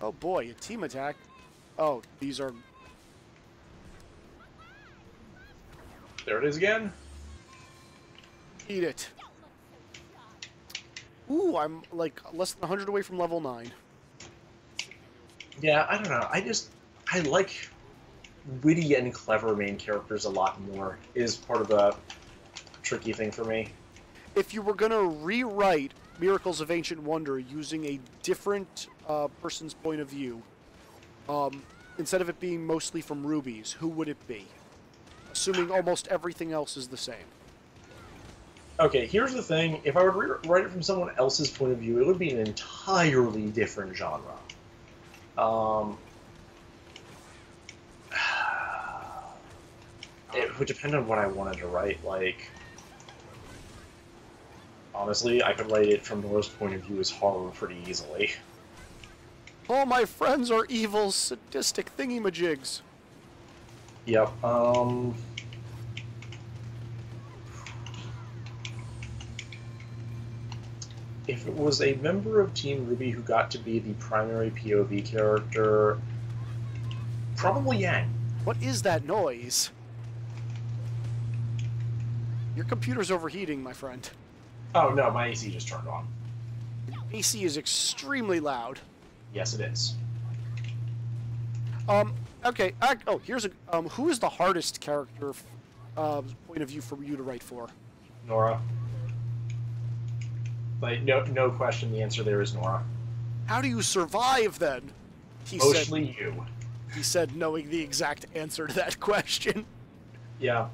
Oh boy, a team attack. Oh, these are... There it is again. Eat it. Ooh, I'm like less than 100 away from level 9. Yeah, I don't know. I like witty and clever main characters a lot more, is part of the tricky thing for me. If you were going to rewrite Miracles of Ancient Wonder using a different person's point of view, instead of it being mostly from Ruby's, who would it be? Assuming almost everything else is the same. Okay, here's the thing. If I were to write it from someone else's point of view, it would be an entirely different genre. It would depend on what I wanted to write. Like, honestly, I could write it from Nora's point of view as horror pretty easily. All my friends are evil, sadistic thingy-majigs. Yep, if it was a member of Team Ruby who got to be the primary POV character, probably Yang. What is that noise? Your computer's overheating, my friend. Oh no, my AC just turned on. AC is extremely loud. Yes, it is. Okay. Here's a. Who is the hardest character point of view for you to write for? Nora. Like, no question, the answer there is Nora. How do you survive then? Mostly you. He said, knowing the exact answer to that question. Yeah.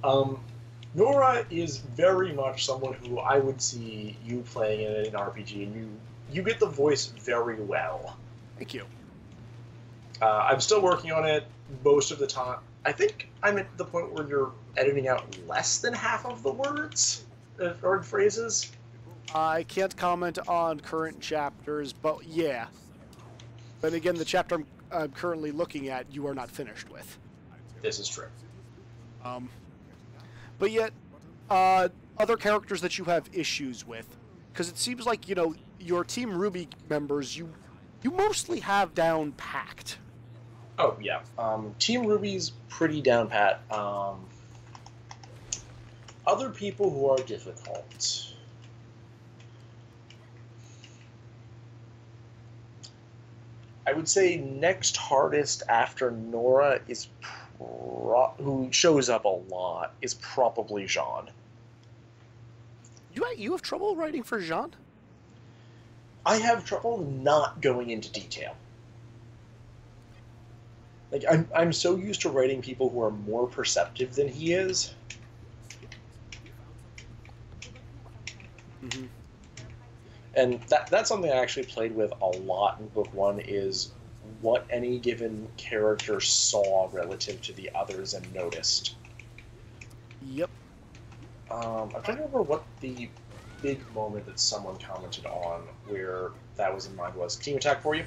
Nora is very much someone who I would see you playing in an RPG, and you get the voice very well. Thank you. I'm still working on it most of the time. I think I'm at the point where you're editing out less than half of the words or phrases. I can't comment on current chapters, but yeah. But again, the chapter I'm currently looking at, you are not finished with. This is true. But yet, other characters that you have issues with, because it seems like, you know, your Team Ruby members, you mostly have down packed. Oh, yeah. Team Ruby's pretty down pat. Other people who are difficult. I would say next hardest after Nora is who shows up a lot is probably Jean. You have trouble writing for Jean? I have trouble not going into detail. Like I'm so used to writing people who are more perceptive than he is. Mm-hmm. And that's something I actually played with a lot in book one, is what any given character saw relative to the others and noticed. Yep. I'm trying to remember what the big moment that someone commented on where that was in mind was. Team attack for you?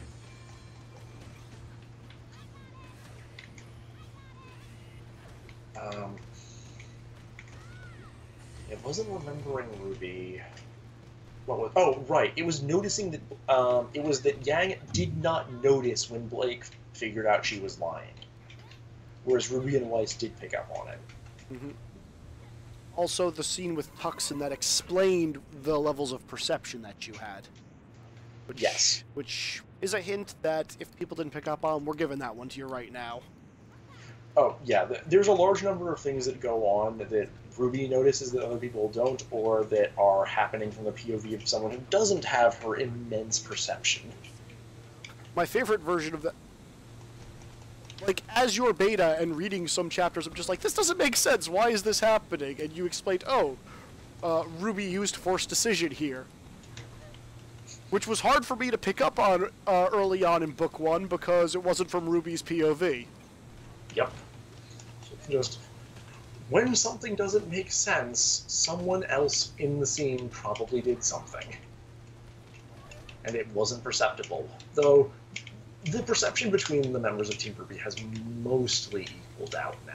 It wasn't remembering Ruby. What was? Oh, right. It was noticing that. It was that Yang did not notice when Blake figured out she was lying, whereas Ruby and Weiss did pick up on it. Mm-hmm. Also, the scene with Tuxin that explained the levels of perception that you had. Yes. Which is a hint that if people didn't pick up on, we're giving that one to you right now. Oh, yeah. There's a large number of things that go on that Ruby notices that other people don't, or that are happening from the POV of someone who doesn't have her immense perception. My favorite version of that... Like, as your beta and reading some chapters, I'm just like, this doesn't make sense. Why is this happening? And you explained, Ruby used forced decision here. Which was hard for me to pick up on early on in book one because it wasn't from Ruby's POV. Yep. Just, when something doesn't make sense, someone else in the scene probably did something. And it wasn't perceptible. Though, the perception between the members of Team Ruby has mostly equaled out now.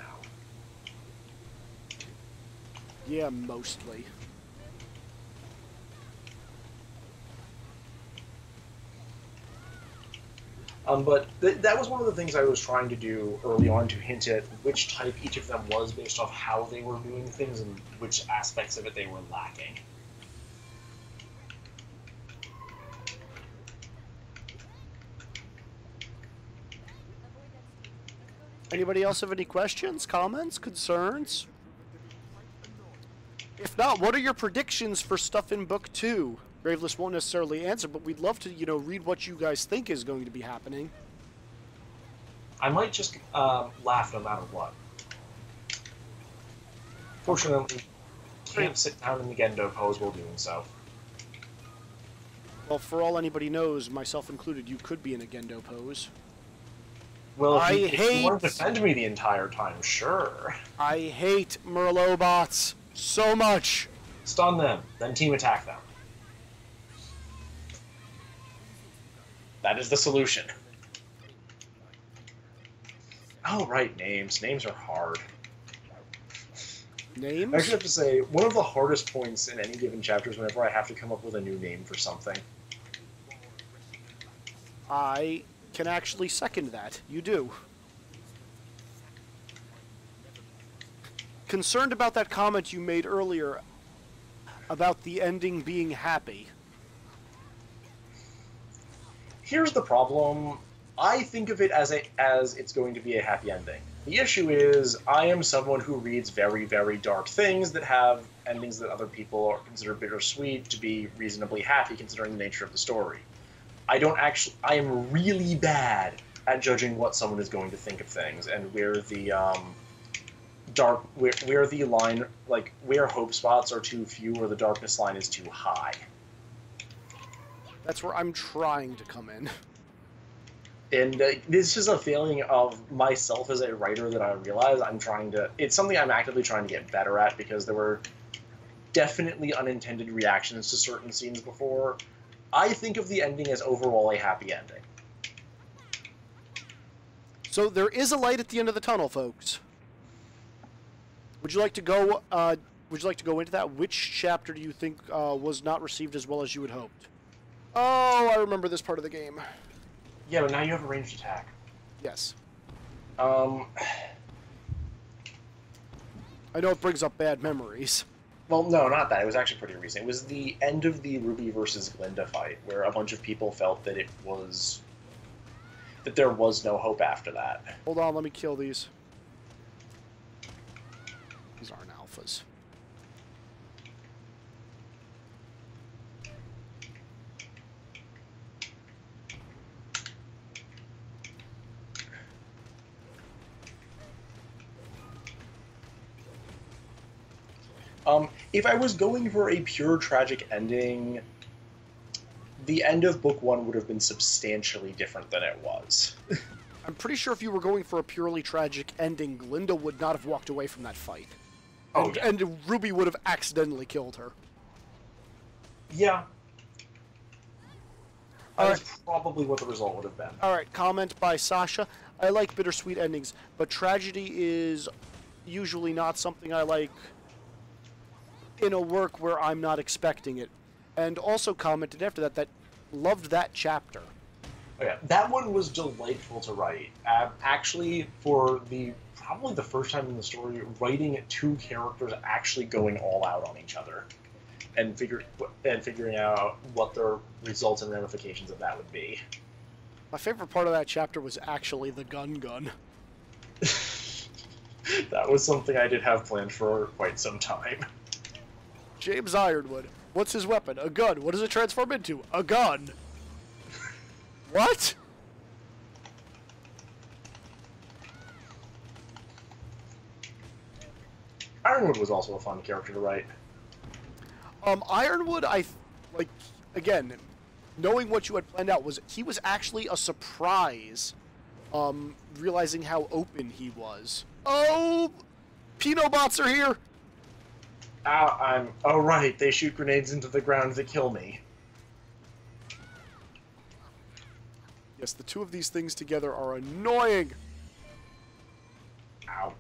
Yeah, mostly. But that was one of the things I was trying to do early on, to hint at which type each of them was based off how they were doing things and which aspects of it they were lacking. Anybody else have any questions, comments, concerns? If not, what are your predictions for stuff in book 2? Graveless won't necessarily answer, but we'd love to, read what you guys think is going to be happening. I might just laugh no matter what. Fortunately, can't sit down in the Gendo pose while doing so. Well, for all anybody knows, myself included, you could be in a Gendo pose. Well, if you want to defend me the entire time, sure. I hate Merlot bots so much. Stun them, then team attack them. That is the solution. Oh, right, names. Names are hard. Names? I actually have to say, one of the hardest points in any given chapter is whenever I have to come up with a new name for something. I can actually second that. You do. Concerned about that comment you made earlier about the ending being happy. Here's the problem. I think of it as it's going to be a happy ending. The issue is, I am someone who reads very, very dark things that have endings that other people consider bittersweet to be reasonably happy, considering the nature of the story. I am really bad at judging what someone is going to think of things, and where the where the line, like where hope spots are too few or the darkness line is too high. That's where I'm trying to come in. And this is a failing of myself as a writer that I realize it's something I'm actively trying to get better at, because there were definitely unintended reactions to certain scenes before. I think of the ending as overall a happy ending. So there is a light at the end of the tunnel, folks. Would you like to go? Would you like to go into that? Which chapter do you think was not received as well as you had hoped? Oh, I remember this part of the game. Yeah, but now you have a ranged attack. Yes. Um. I know it brings up bad memories. Well, no, not that. It was actually pretty recent. It was the end of the Ruby versus Glinda fight, where a bunch of people felt that there was no hope after that. Hold on, let me kill these. These aren't alphas. If I was going for a pure tragic ending, the end of book 1 would have been substantially different than it was. I'm pretty sure if you were going for a purely tragic ending, Glinda would not have walked away from that fight. Oh, And, yeah. and Ruby would have accidentally killed her. Yeah. All That's probably what the result would have been. Alright, comment by Sasha. I like bittersweet endings, but tragedy is usually not something I like in a work where I'm not expecting it. And also commented after that loved that chapter. Oh, yeah. That one was delightful to write. Actually, for probably the first time in the story, writing two characters actually going all out on each other. And figuring out what the results and ramifications of that would be. My favorite part of that chapter was actually the gun. That was something I did have planned for quite some time. James Ironwood. What's his weapon? A gun. What does it transform into? A gun. What? Ironwood was also a fun character to write. Ironwood, again, knowing what you had planned out, he was actually a surprise, realizing how open he was. Oh, Pinobots are here! Oh right, they shoot grenades into the ground to kill me. Yes, the two of these things together are annoying. Ow.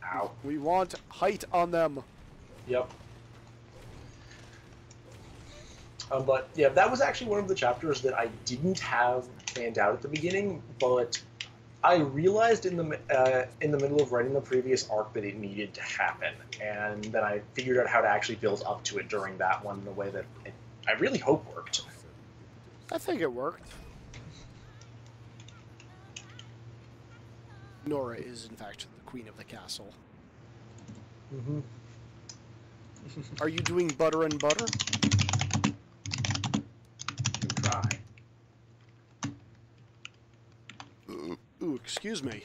Ow. We want height on them. Yep. But yeah, that was actually one of the chapters that I didn't have planned out at the beginning, but I realized in the middle of writing the previous arc that it needed to happen, and then I figured out how to actually build up to it during that one in a way that I really hope worked. I think it worked. Nora is, in fact, the queen of the castle. Mm-hmm. Are you doing butter and butter? Try. Ooh, excuse me.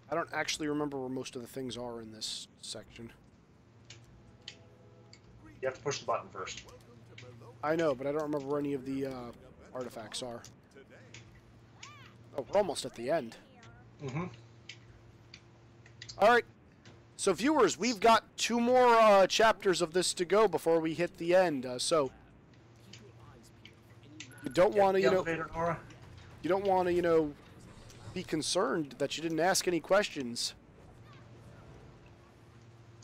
I don't actually remember where most of the things are in this section. You have to push the button first. I know, but I don't remember where any of the artifacts are. Oh, we're almost at the end. Mm-hmm. Alright. So, viewers, we've got 2 more chapters of this to go before we hit the end. So, you don't want to, Nora? you don't want to, be concerned that you didn't ask any questions.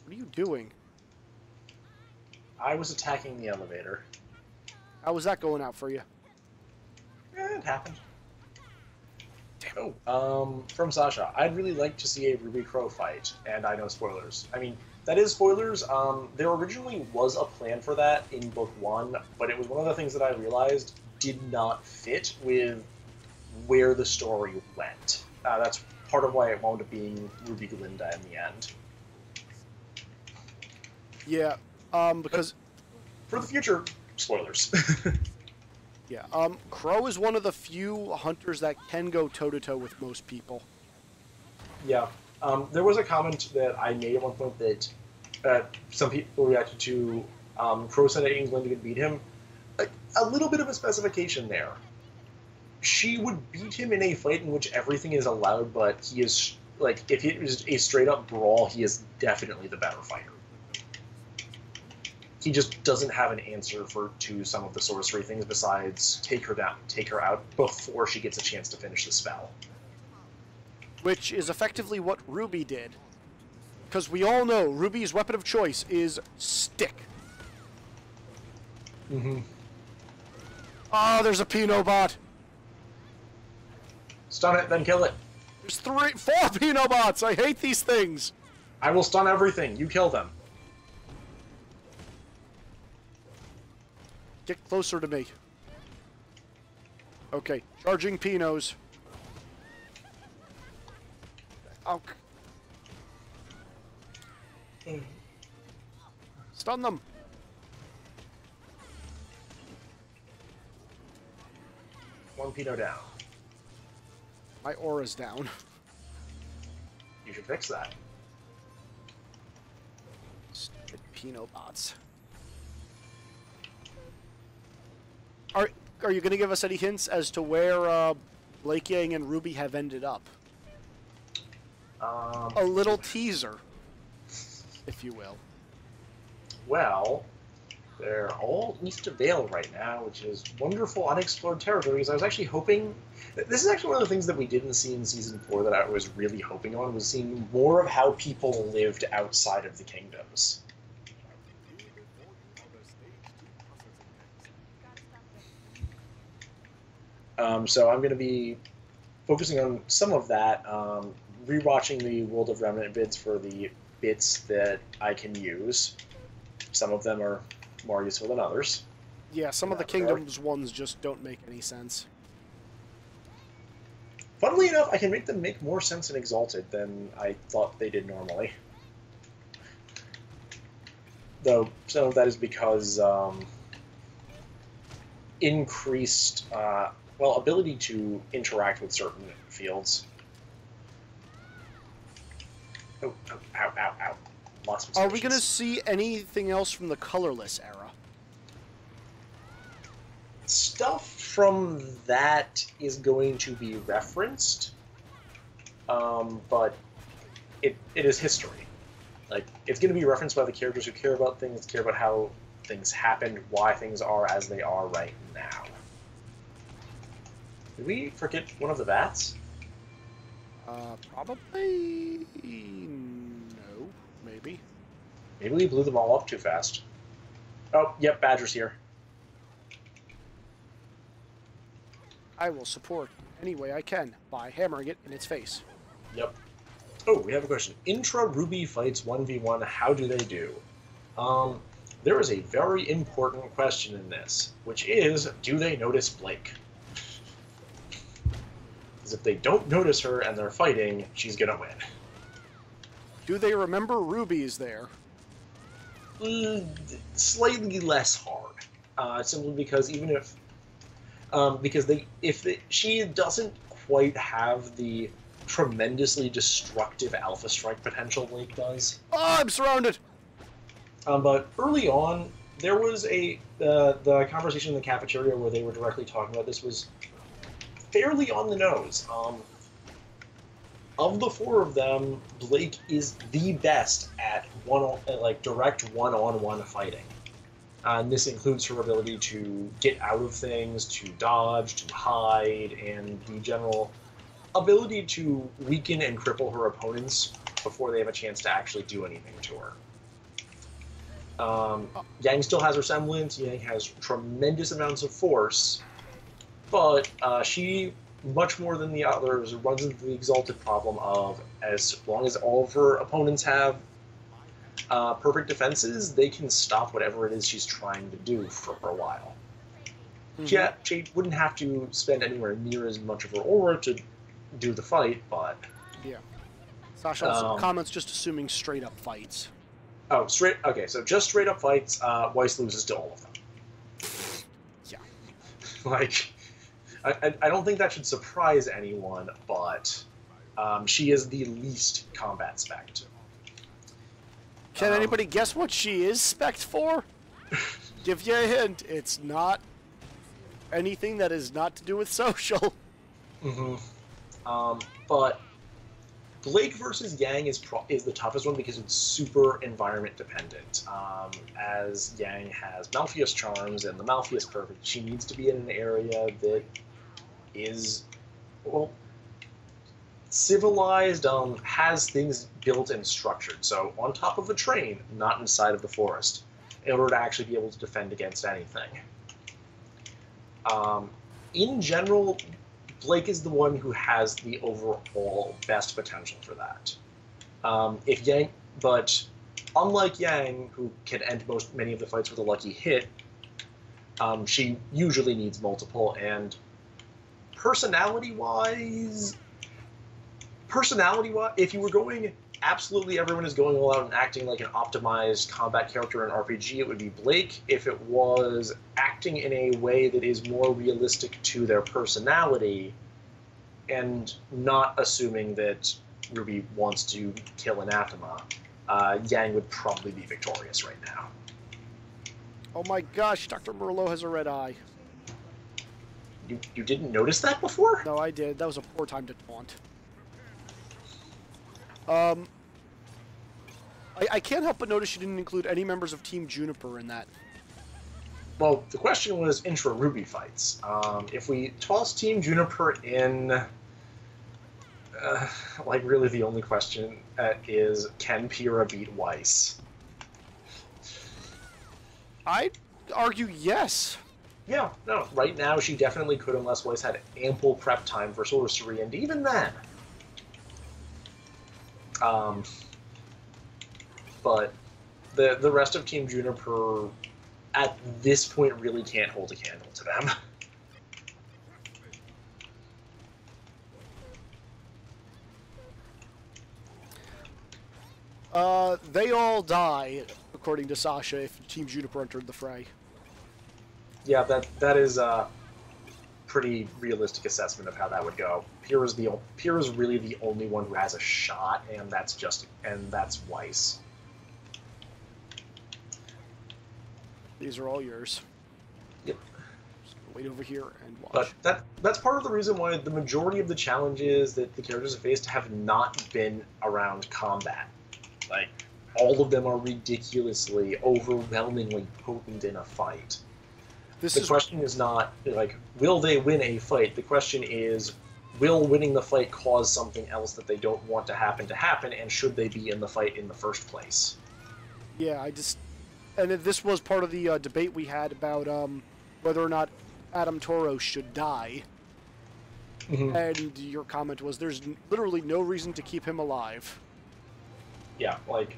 What are you doing? I was attacking the elevator. How was that going out for you? It happened. Damn. Oh, from Sasha, I'd really like to see a Ruby Crow fight, and I know spoilers. I mean, that is spoilers. There originally was a plan for that in book 1, but it was one of the things that I realized did not fit with where the story went. That's part of why it wound up being Ruby Glinda in the end. Yeah, because... For the future, spoilers. Yeah, Crow is one of the few hunters that can go toe-to-toe with most people. Yeah. There was a comment that I made at one point that some people reacted to Crow said that England could beat him. A little bit of a specification there. She would beat him in a fight in which everything is allowed, but he is, if it was a straight-up brawl, he is definitely the better fighter. He just doesn't have an answer to some of the sorcery things besides take her out before she gets a chance to finish the spell. which is effectively what Ruby did. Because we all know Ruby's weapon of choice is stick. Mm-hmm. Oh, there's a Pinobot. Stun it, then kill it. There's 4 Pinobots. I hate these things. I will stun everything. You kill them. Get closer to me. Okay, charging Pinos. Oh. Stun them. One Pino down. My aura's down. You should fix that. Stupid Pinobots. Are you going to give us any hints as to where Blake Yang and Ruby have ended up? A little teaser, if you will. Well, they're all east of Vale right now, which is wonderful unexplored territory. Because I was actually hoping... This is actually one of the things that we didn't see in Season 4 that I was really hoping on, was seeing more of how people lived outside of the kingdoms. So I'm going to be focusing on some of that, rewatching the World of Remnant bids for the bits that I can use. Some of them are more useful than others. Yeah, some of the Kingdoms ones just don't make any sense. Funnily enough, I can make them make more sense in Exalted than I thought they did normally. Though some of that is because increased, well, ability to interact with certain fields. Oh, ow, ow, ow. Lost some Are we going to see anything else from the colorless era? Stuff from that is going to be referenced, but it is history. Like, it's going to be referenced by the characters who care about things, care about how things happened, why things are as they are right now. Did we forget one of the bats? Probably... no, maybe. Maybe we blew them all up too fast. Oh, yep, Badger's here. I will support any way I can by hammering it in its face. Yep. Oh, we have a question. Intra-Ruby fights 1v1, how do they do? There is a very important question in this, which is, do they notice Blake? Because if they don't notice her and they're fighting, she's gonna win. Do they remember Ruby is there? Slightly less hard. Simply because even if... she doesn't quite have the tremendously destructive Alpha Strike potential Blake does. Oh, I'm surrounded! But early on, there was the conversation in the cafeteria where they were directly talking about this was fairly on the nose. Of the four of them, Blake is the best at direct one-on-one fighting. And this includes her ability to get out of things, to dodge, to hide, and the general ability to weaken and cripple her opponents before they have a chance to actually do anything to her. Yang still has her semblance. Yang has tremendous amounts of force, but she, much more than the others, runs into the Exalted problem of, as long as all of her opponents have perfect defenses, they can stop whatever it is she's trying to do for a while. Mm-hmm. Yeah, she wouldn't have to spend anywhere near as much of her aura to do the fight, but... Yeah. Sasha, comments just assuming straight-up fights. Oh, okay, so just straight-up fights, Weiss loses to all of them. Yeah. Like, I don't think that should surprise anyone, but she is the least combat spec'd. Can anybody guess what she is spec'd for? Give you a hint. It's not anything that is not to do with social. Mm-hmm. But Blake versus Yang is the toughest one because it's super environment dependent. As Yang has Malpheus charms and the Malpheus perfect, she needs to be in an area that is, well, Civilized has things built and structured. So on top of a train, not inside of the forest, in order to actually be able to defend against anything. In general, Blake is the one who has the overall best potential for that. But unlike Yang, who can end many of the fights with a lucky hit, she usually needs multiple. And personality-wise, if you were going, absolutely everyone is going all out and acting like an optimized combat character in RPG, it would be Blake. If it was acting in a way that is more realistic to their personality, and not assuming that Ruby wants to kill Anathema, Yang would probably be victorious right now. Oh my gosh, Dr. Merlot has a red eye. You didn't notice that before? No, I did. That was a poor time to taunt. I can't help but notice you didn't include any members of Team Juniper in that. Well, the question was intra-Ruby fights. If we toss Team Juniper in, like really the only question is, can Pyrrha beat Weiss? I'd argue yes. Yeah, no, right now she definitely could unless Weiss had ample prep time for sorcery, and even then. But the rest of Team Juniper, at this point, really can't hold a candle to them. They all die, according to Sasha, if Team Juniper entered the fray. Yeah, that is a pretty realistic assessment of how that would go. Pyrrha's really the only one who has a shot, and that's Weiss. These are all yours. Yep. Just wait over here and watch. But that's part of the reason why the majority of the challenges that the characters have faced have not been around combat. Like, all of them are ridiculously, overwhelmingly potent in a fight. The question is not, like, will they win a fight? The question is, will winning the fight cause something else that they don't want to happen, and should they be in the fight in the first place? Yeah, and this was part of the debate we had about whether or not Adam Toro should die. Mm-hmm. And your comment was, there's literally no reason to keep him alive. Yeah, like,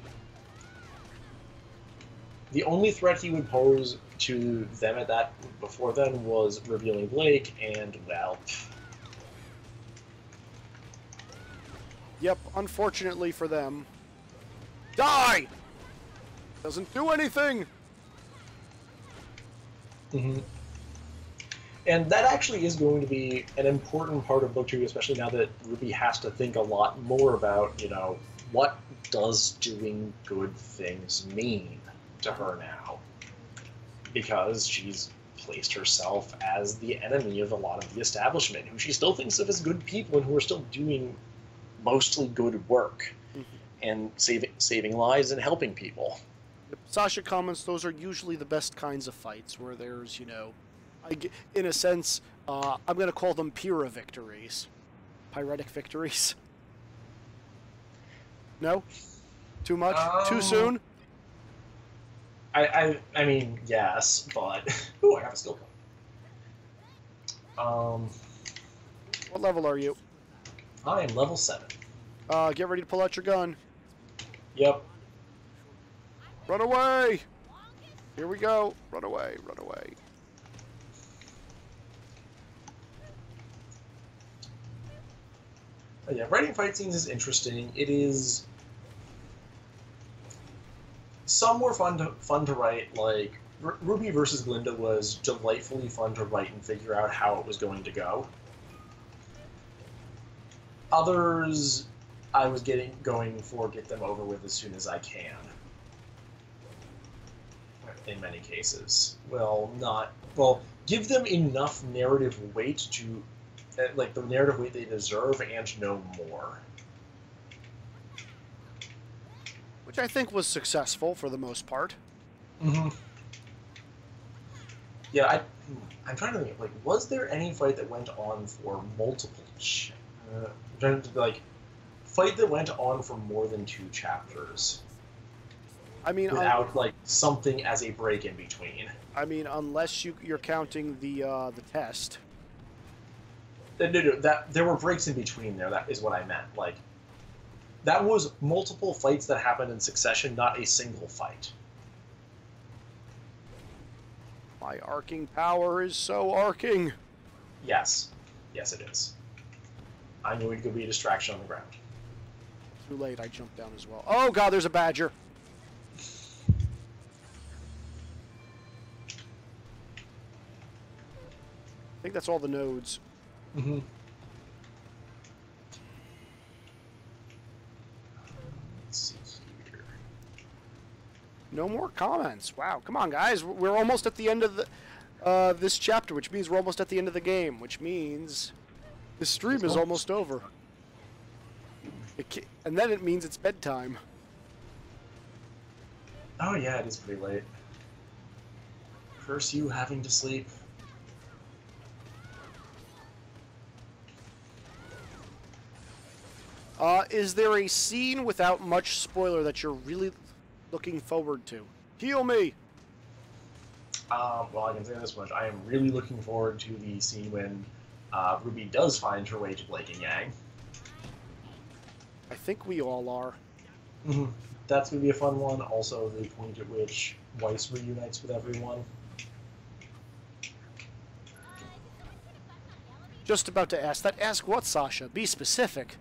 the only threat he would pose to them before then was revealing Blake, and, well... Yep, unfortunately for them. Die! Doesn't do anything! Mm-hmm. And that actually is going to be an important part of Book 2, especially now that Ruby has to think a lot more about, what does doing good things mean to her now? Because she's placed herself as the enemy of a lot of the establishment, who she still thinks of as good people and who are still doing mostly good work, and saving lives and helping people. Sasha comments, those are usually the best kinds of fights, where there's, in a sense, I'm going to call them Pyrrha victories. Pyretic victories. No? Too much? Too soon? I mean, yes, but... Ooh, I have a skill point. What level are you? I am level 7. Get ready to pull out your gun. Yep. Run away! Here we go. Run away, run away. Yeah, writing fight scenes is interesting. It is... Some were fun to write, like Ruby versus Glinda was delightfully fun to write and figure out how it was going to go. Others, I was going for get them over with as soon as I can. In many cases. Give them enough narrative weight to, like, the narrative weight they deserve and no more. Which I think was successful for the most part. Mm-hmm. Yeah, I'm trying to think, like, was there any fight that went on for multiple trying to, like, fight that went on for more than 2 chapters. I mean, without like something as a break in between. I mean, unless you're counting the test. No, that there were breaks in between there. That is what I meant. Like, that was multiple fights that happened in succession, not a single fight. My arcing power is so arcing. Yes, yes, it is. I'm going to go be a distraction on the ground. Too late. I jumped down as well. Oh God, there's a badger. I think that's all the nodes. Mm-hmm. Let's see here. No more comments. Wow, come on, guys. We're almost at the end of the this chapter, which means we're almost at the end of the game, which means the stream is almost over. And then it means it's bedtime. Oh yeah, it is pretty late. Curse you having to sleep. Is there a scene without much spoiler that you're really looking forward to? Heal me! Well, I can say this much. I am really looking forward to the scene when Ruby does find her way to Blake and Yang. I think we all are. Mm-hmm. That's going to be a fun one. Also, the point at which Weiss reunites with everyone. Just about to ask that. Ask what, Sasha? Be specific.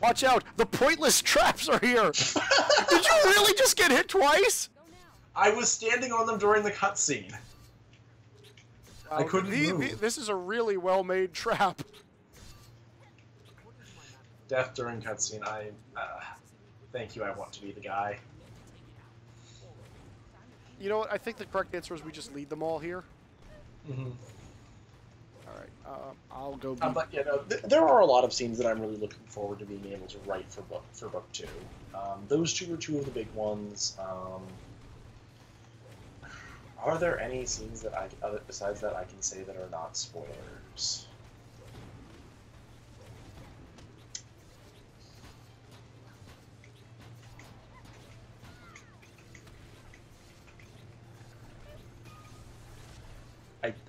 Watch out! The pointless traps are here! Did you really just get hit twice? I was standing on them during the cutscene. I couldn't move. This is a really well-made trap. Death during cutscene. Thank you. I want to be the guy. You know what? I think the correct answer is we just lead them all here. Mm-hmm. All right. I'll go. But yeah, no, there are a lot of scenes that I'm really looking forward to being able to write for book 2. Those two are two of the big ones. Are there any scenes that besides that I can say that are not spoilers?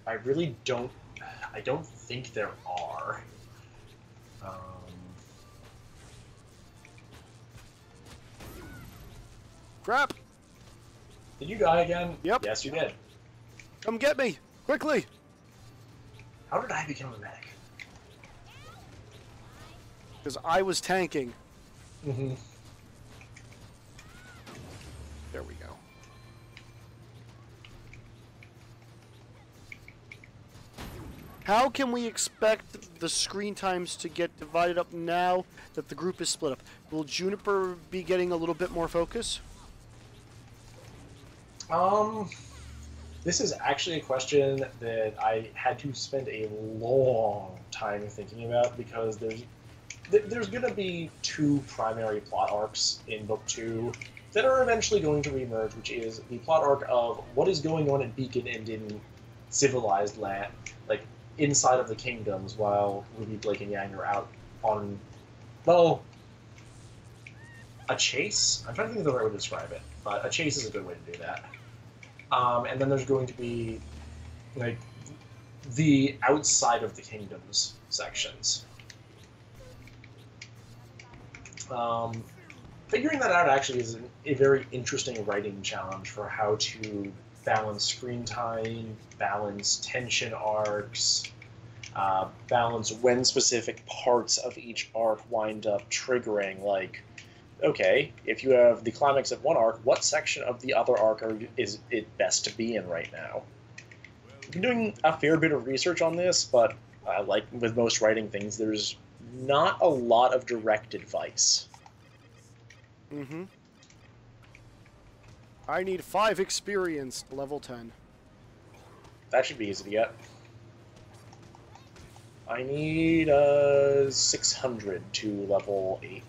I really don't. I don't think there are. Crap! Did you die again? Yep. Yes, you did. Come get me! Quickly! How did I become a medic? Because I was tanking. Mm-hmm. There we go. How can we expect the screen times to get divided up now that the group is split up? Will Juniper be getting a little bit more focus? This is actually a question that I had to spend a long time thinking about because there's going to be 2 primary plot arcs in Book 2 that are eventually going to reemerge, which is the plot arc of what is going on in Beacon and in civilized land, like inside of the kingdoms, while Ruby, Blake, and Yang are out on, well, a chase? I'm trying to think of the right way to describe it, but a chase is a good way to do that. And then there's going to be, like, the outside of the kingdoms sections. Figuring that out actually is a very interesting writing challenge for how to balance screen time, balance tension arcs, balance when specific parts of each arc wind up triggering, like, okay, if you have the climax of one arc, what section of the other arc is it best to be in right now? I've been doing a fair bit of research on this, but like with most writing things, there's not a lot of direct advice. Mm-hmm. I need 5 experience to level 10. That should be easy to get. I need 600 to level 8.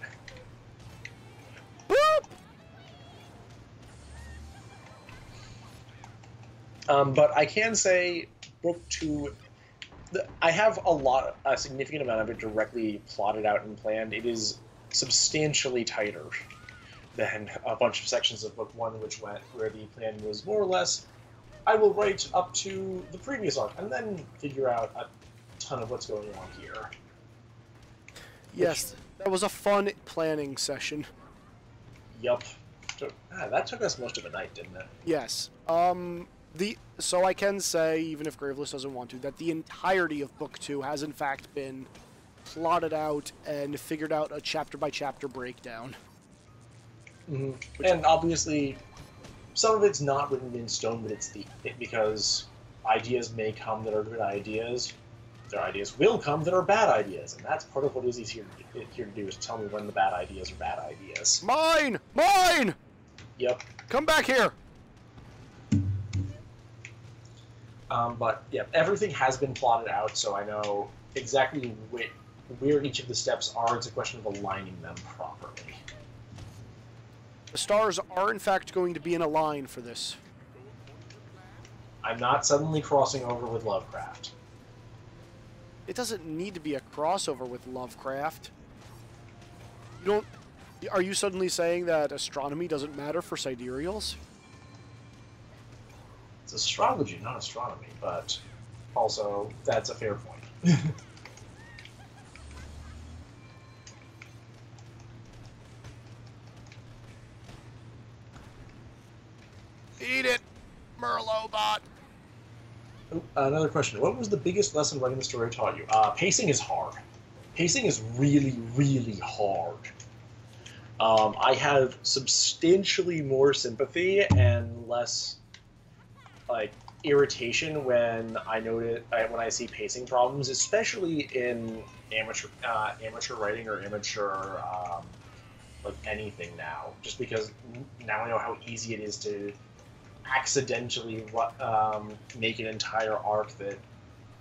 But I can say Book 2 I have a significant amount of it directly plotted out and planned. It is substantially tighter than a bunch of sections of book one, where the plan was more or less, I will write up to the previous arc and then figure out a ton of what's going on here. Yes, that was a fun planning session. Yup. That took us most of the night, didn't it? Yes. So I can say, even if Graveless doesn't want to, that the entirety of Book 2 has in fact been plotted out and figured out a chapter-by-chapter breakdown. Mm-hmm. And obviously, some of it's not written in stone, but because ideas may come that are good ideas. There are ideas will come that are bad ideas, and that's part of what Izzy's here to do, is tell me when the bad ideas are bad ideas. Mine! Mine! Yep. Come back here! But yeah, everything has been plotted out, so I know exactly where each of the steps are. It's a question of aligning them properly. The stars are in fact going to be in a line for this. I'm not suddenly crossing over with Lovecraft. It doesn't need to be a crossover with Lovecraft. You don't... Are you suddenly saying that astronomy doesn't matter for sidereals? It's astrology, not astronomy, but also, that's a fair point. Eat it, Merlot-bot! Another question. What was the biggest lesson writing the story taught you? Pacing is hard. Pacing is really, really hard. I have substantially more sympathy and less irritation when when I see pacing problems, especially in amateur writing or amateur anything now. Just because now I know how easy it is to accidentally make an entire arc that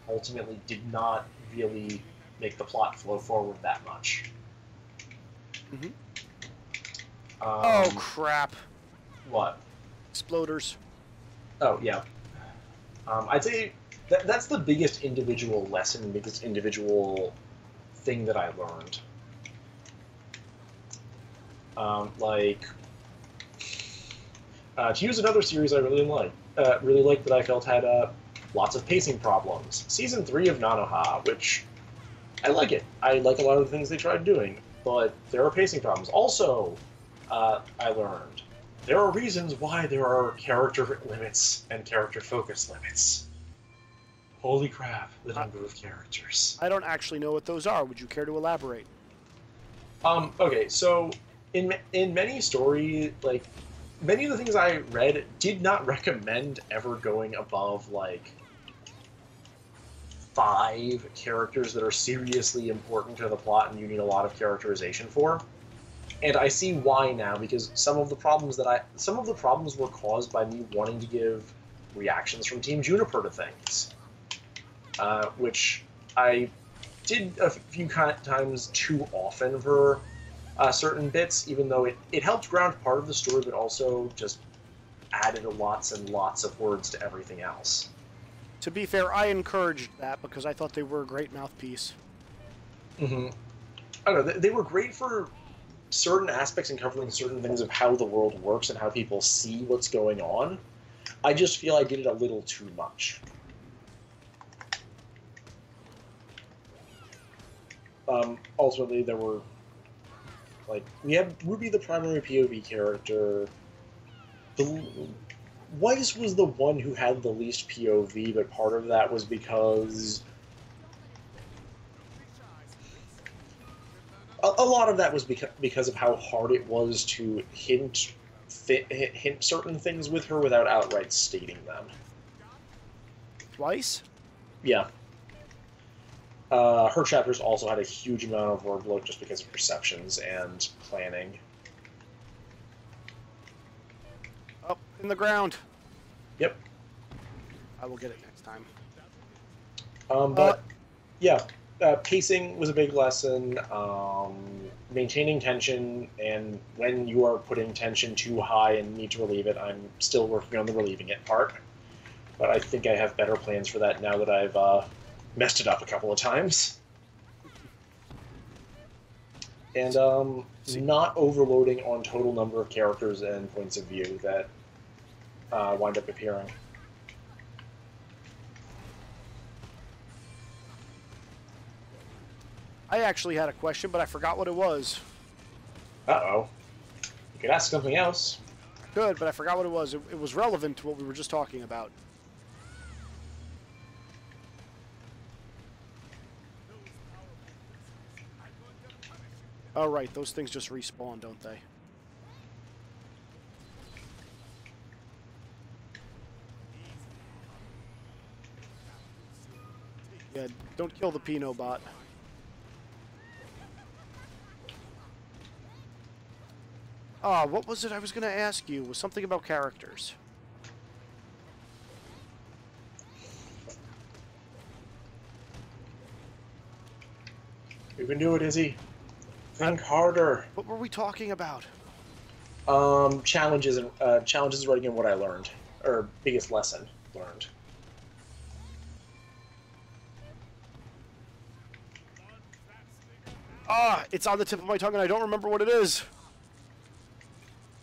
ultimately did not really make the plot flow forward that much. Mm-hmm. Oh crap! What? Exploders. Oh, yeah. I'd say that's the biggest individual lesson, biggest individual thing that I learned. To use another series I really liked that I felt had lots of pacing problems. Season 3 of Nanoha, which I like it. I like a lot of the things they tried doing, but there are pacing problems. Also, I learned there are reasons why there are character limits and character focus limits. Holy crap, the number of characters. I don't actually know what those are. Would you care to elaborate? Okay, so in many stories, many of the things I read did not recommend ever going above, 5 characters that are seriously important to the plot and you need a lot of characterization for. And I see why now, because some of the problems were caused by me wanting to give reactions from Team Juniper to things, which I did a few times too often for certain bits, even though it helped ground part of the story, but also just added lots and lots of words to everything else. To be fair, I encouraged that because I thought they were a great mouthpiece. Mm-hmm. I don't know, they were great for certain aspects and covering certain things of how the world works and how people see what's going on. I just feel I did it a little too much. Ultimately, there were we had Ruby, the primary POV character. Weiss was the one who had the least POV, but part of that was because a lot of that was because of how hard it was to hint certain things with her without outright stating them. Twice? Yeah. Her chapters also had a huge amount of word bloat just because of perceptions and planning. Up in the ground. Yep. I will get it next time. But yeah, pacing was a big lesson. Maintaining tension, and when you are putting tension too high and need to relieve it, I'm still working on the relieving it part. But I think I have better plans for that now that I've messed it up a couple of times. And not overloading on total number of characters and points of view that wind up appearing. I actually had a question, but I forgot what it was. Uh-oh. You could ask something else. Good, but I forgot what it was. It was relevant to what we were just talking about. Oh, right. Those things just respawn, don't they? Yeah, don't kill the Pinot bot. Ah, what was it I was going to ask you? It was something about characters. You can do it, Izzy. Think harder. What were we talking about? Challenges and challenges writing in what I learned, or biggest lesson learned. Ah, it's on the tip of my tongue and I don't remember what it is.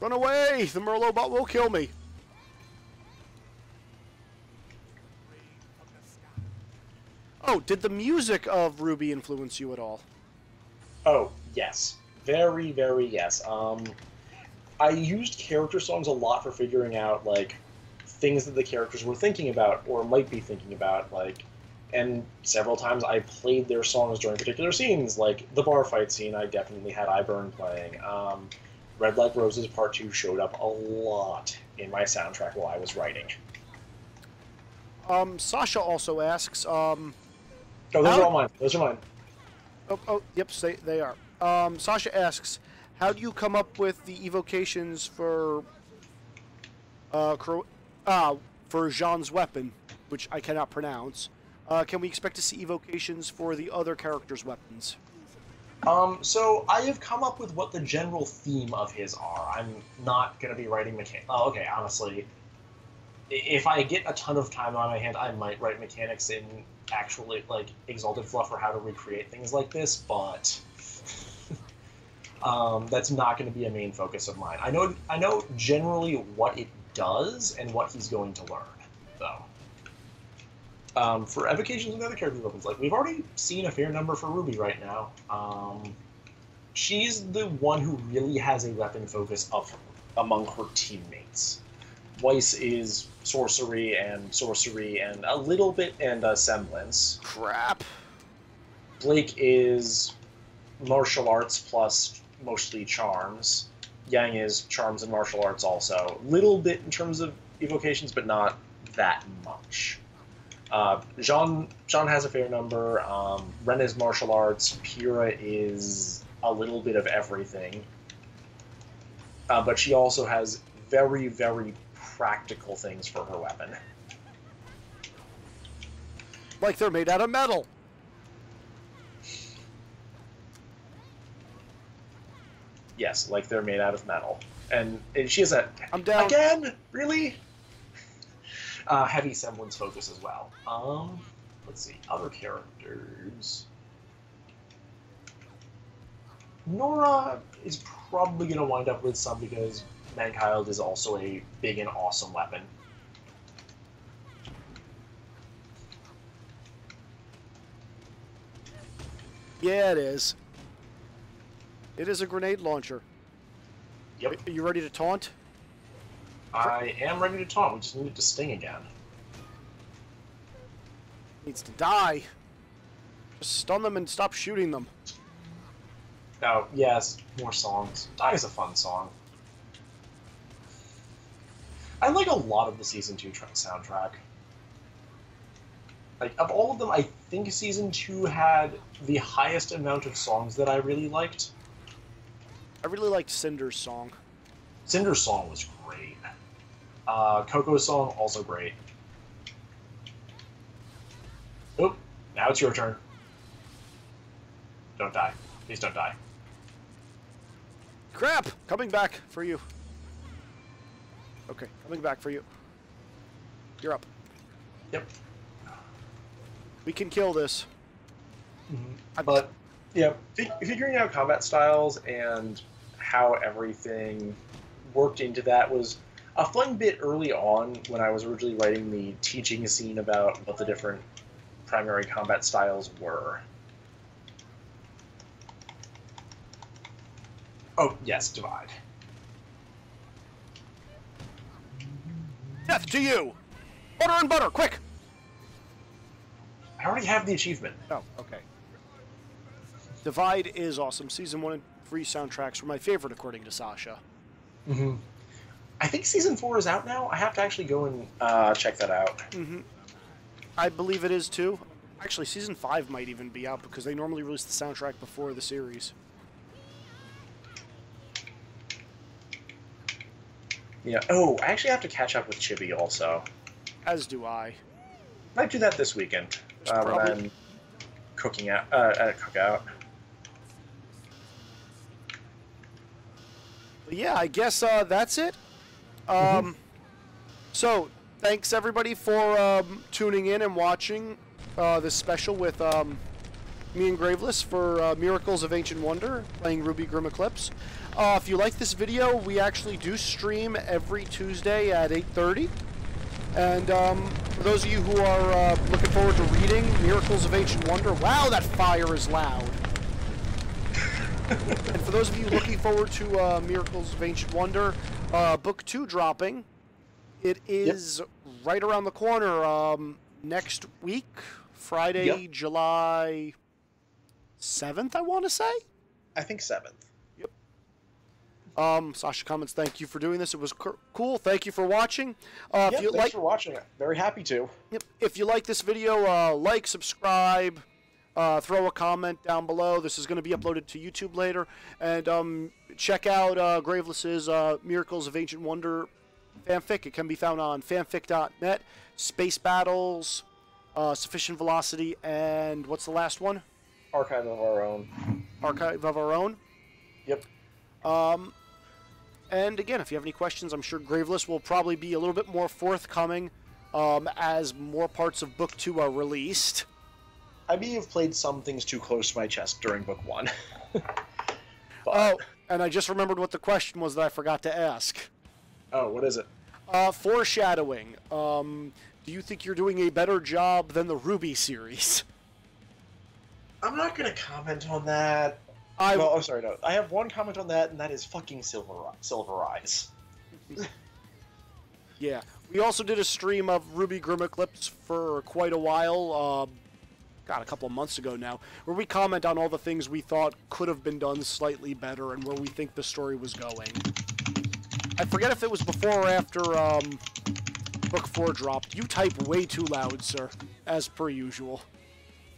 Run away! The Merlot bot will kill me. Oh, did the music of Ruby influence you at all? Oh, yes. Very, very yes. I used character songs a lot for figuring out, like, things that the characters were thinking about, or might be thinking about, like, and several times I played their songs during particular scenes, like the bar fight scene, I definitely had iBurn playing. Red Like Roses Part 2 showed up a lot in my soundtrack while I was writing. Sasha also asks, Oh, those are all mine. Those are mine. Oh, yep, they are. Sasha asks, how do you come up with the evocations for Jean's weapon, which I cannot pronounce? Can we expect to see evocations for the other characters' weapons? So I have come up with what the general theme of his are. I'm not going to be writing mechanics. Oh, okay, honestly, if I get a ton of time on my hand, I might write mechanics in actually, like, Exalted Fluff for how to recreate things like this, but that's not going to be a main focus of mine. I know generally what it does and what he's going to learn, though. For evocations and other character weapons, like, we've already seen a fair number for Ruby right now. She's the one who really has a weapon focus among her teammates. Weiss is sorcery and a little bit and semblance. Crap. Blake is martial arts plus mostly charms. Yang is charms and martial arts also. Little bit in terms of evocations, but not that much. Jean has a fair number. Ren is martial arts. Pyrrha is a little bit of everything. But she also has very, very practical things for her weapon. Like they're made out of metal. Yes, like they're made out of metal. And she has a... I'm down. Again? Really? Heavy semblance focus as well. Let's see. Other characters. Nora is probably going to wind up with some because Mankind is also a big and awesome weapon. Yeah, it is. It is a grenade launcher. Yep. Are you ready to taunt? I am ready to taunt. We just need it to sting again. Needs to die. Just stun them and stop shooting them. Oh, yes, more songs. Die is a fun song. I like a lot of the Season 2 soundtrack. Like, of all of them, I think Season 2 had the highest amount of songs that I really liked. I really liked Cinder's song. Cinder's song was great. Coco's song, also great. Oop, now it's your turn. Don't die. Please don't die. Crap! Coming back for you. Okay, coming back for you. You're up. Yep. We can kill this. But yeah, figuring out combat styles and how everything worked into that was a fun bit early on when I was originally writing the teaching scene about what the different primary combat styles were. Oh, yes, divide. Death to you! Butter and butter, quick! I already have the achievement. Oh, okay. Divide is awesome. Season 1 and 3 soundtracks were my favorite, according to Sasha. Mm-hmm. I think Season 4 is out now. I have to actually go and check that out. Mm-hmm. I believe it is, too. Actually, Season 5 might even be out, because they normally release the soundtrack before the series. Yeah. Oh, I actually have to catch up with Chibi also. As do I. Might do that this weekend when I'm cooking out at a cookout. But yeah, I guess that's it. So, thanks everybody for tuning in and watching this special with me and Graveless for Miracles of Ancient Wonder, playing Ruby Grim Eclipse. If you like this video, we actually do stream every Tuesday at 8:30. And for those of you who are looking forward to reading Miracles of Ancient Wonder, wow, that fire is loud. And for those of you looking forward to Miracles of Ancient Wonder, Book 2 dropping, it is right around the corner next week, Friday, July 7th, I want to say? I think 7th. Sasha comments, thank you for doing this. It was cool. Thank you for watching. Thanks for watching. Very happy to. Yep. If you like this video, like, subscribe, throw a comment down below. This is going to be uploaded to YouTube later. And check out Graveless's Miracles of Ancient Wonder fanfic. It can be found on fanfic.net. Space Battles, Sufficient Velocity, and what's the last one? Archive of Our Own. Archive of Our Own? Yep. And again, if you have any questions, I'm sure Graveless will probably be a little bit more forthcoming as more parts of Book 2 are released. I may have played some things too close to my chest during Book 1. Oh, and I just remembered what the question was that I forgot to ask. Oh, what is it? Foreshadowing. Do you think you're doing a better job than the Ruby series? I'm not going to comment on that. Oh, sorry, no. I have one comment on that, and that is fucking Silver Eyes. Yeah. We also did a stream of Ruby Grim Eclipse for quite a while, a couple of months ago now, where we comment on all the things we thought could have been done slightly better and where we think the story was going. I forget if it was before or after Book 4 dropped. You type way too loud, sir, as per usual.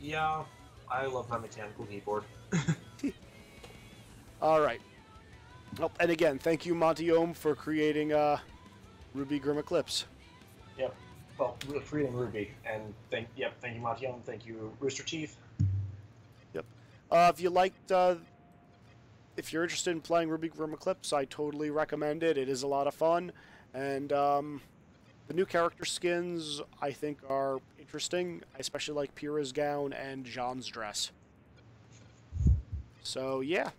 Yeah, I love my mechanical keyboard. Alright. Oh, and again, thank you, Monty Ohm, for creating Ruby Grim Eclipse. Yep. Well, creating Ruby. And thank you, Monty Ohm. Thank you, Rooster Teeth. Yep. If you liked, if you're interested in playing Ruby Grim Eclipse, I totally recommend it. It is a lot of fun. And the new character skins, I think, are interesting. I especially like Pyrrha's gown and Jean's dress. So, yeah.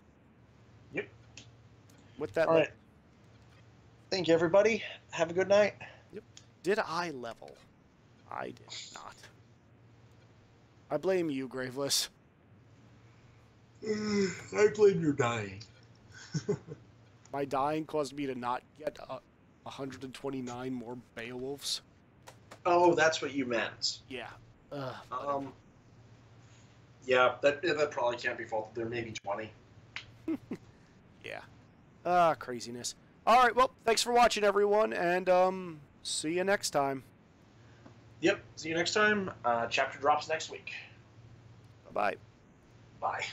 Yep. With that, all right. Thank you, everybody. Have a good night. Yep. Did I level? I did not. I blame you, Graveless. I blame your dying. My dying caused me to not get 129 more Beowulfs. Oh, that's what you meant. Yeah. Yeah, that probably can't be faulted. There may be 20. Yeah. Craziness. Alright, well, thanks for watching, everyone, and see you next time. Yep, see you next time. Chapter drops next week. Bye-bye. Bye.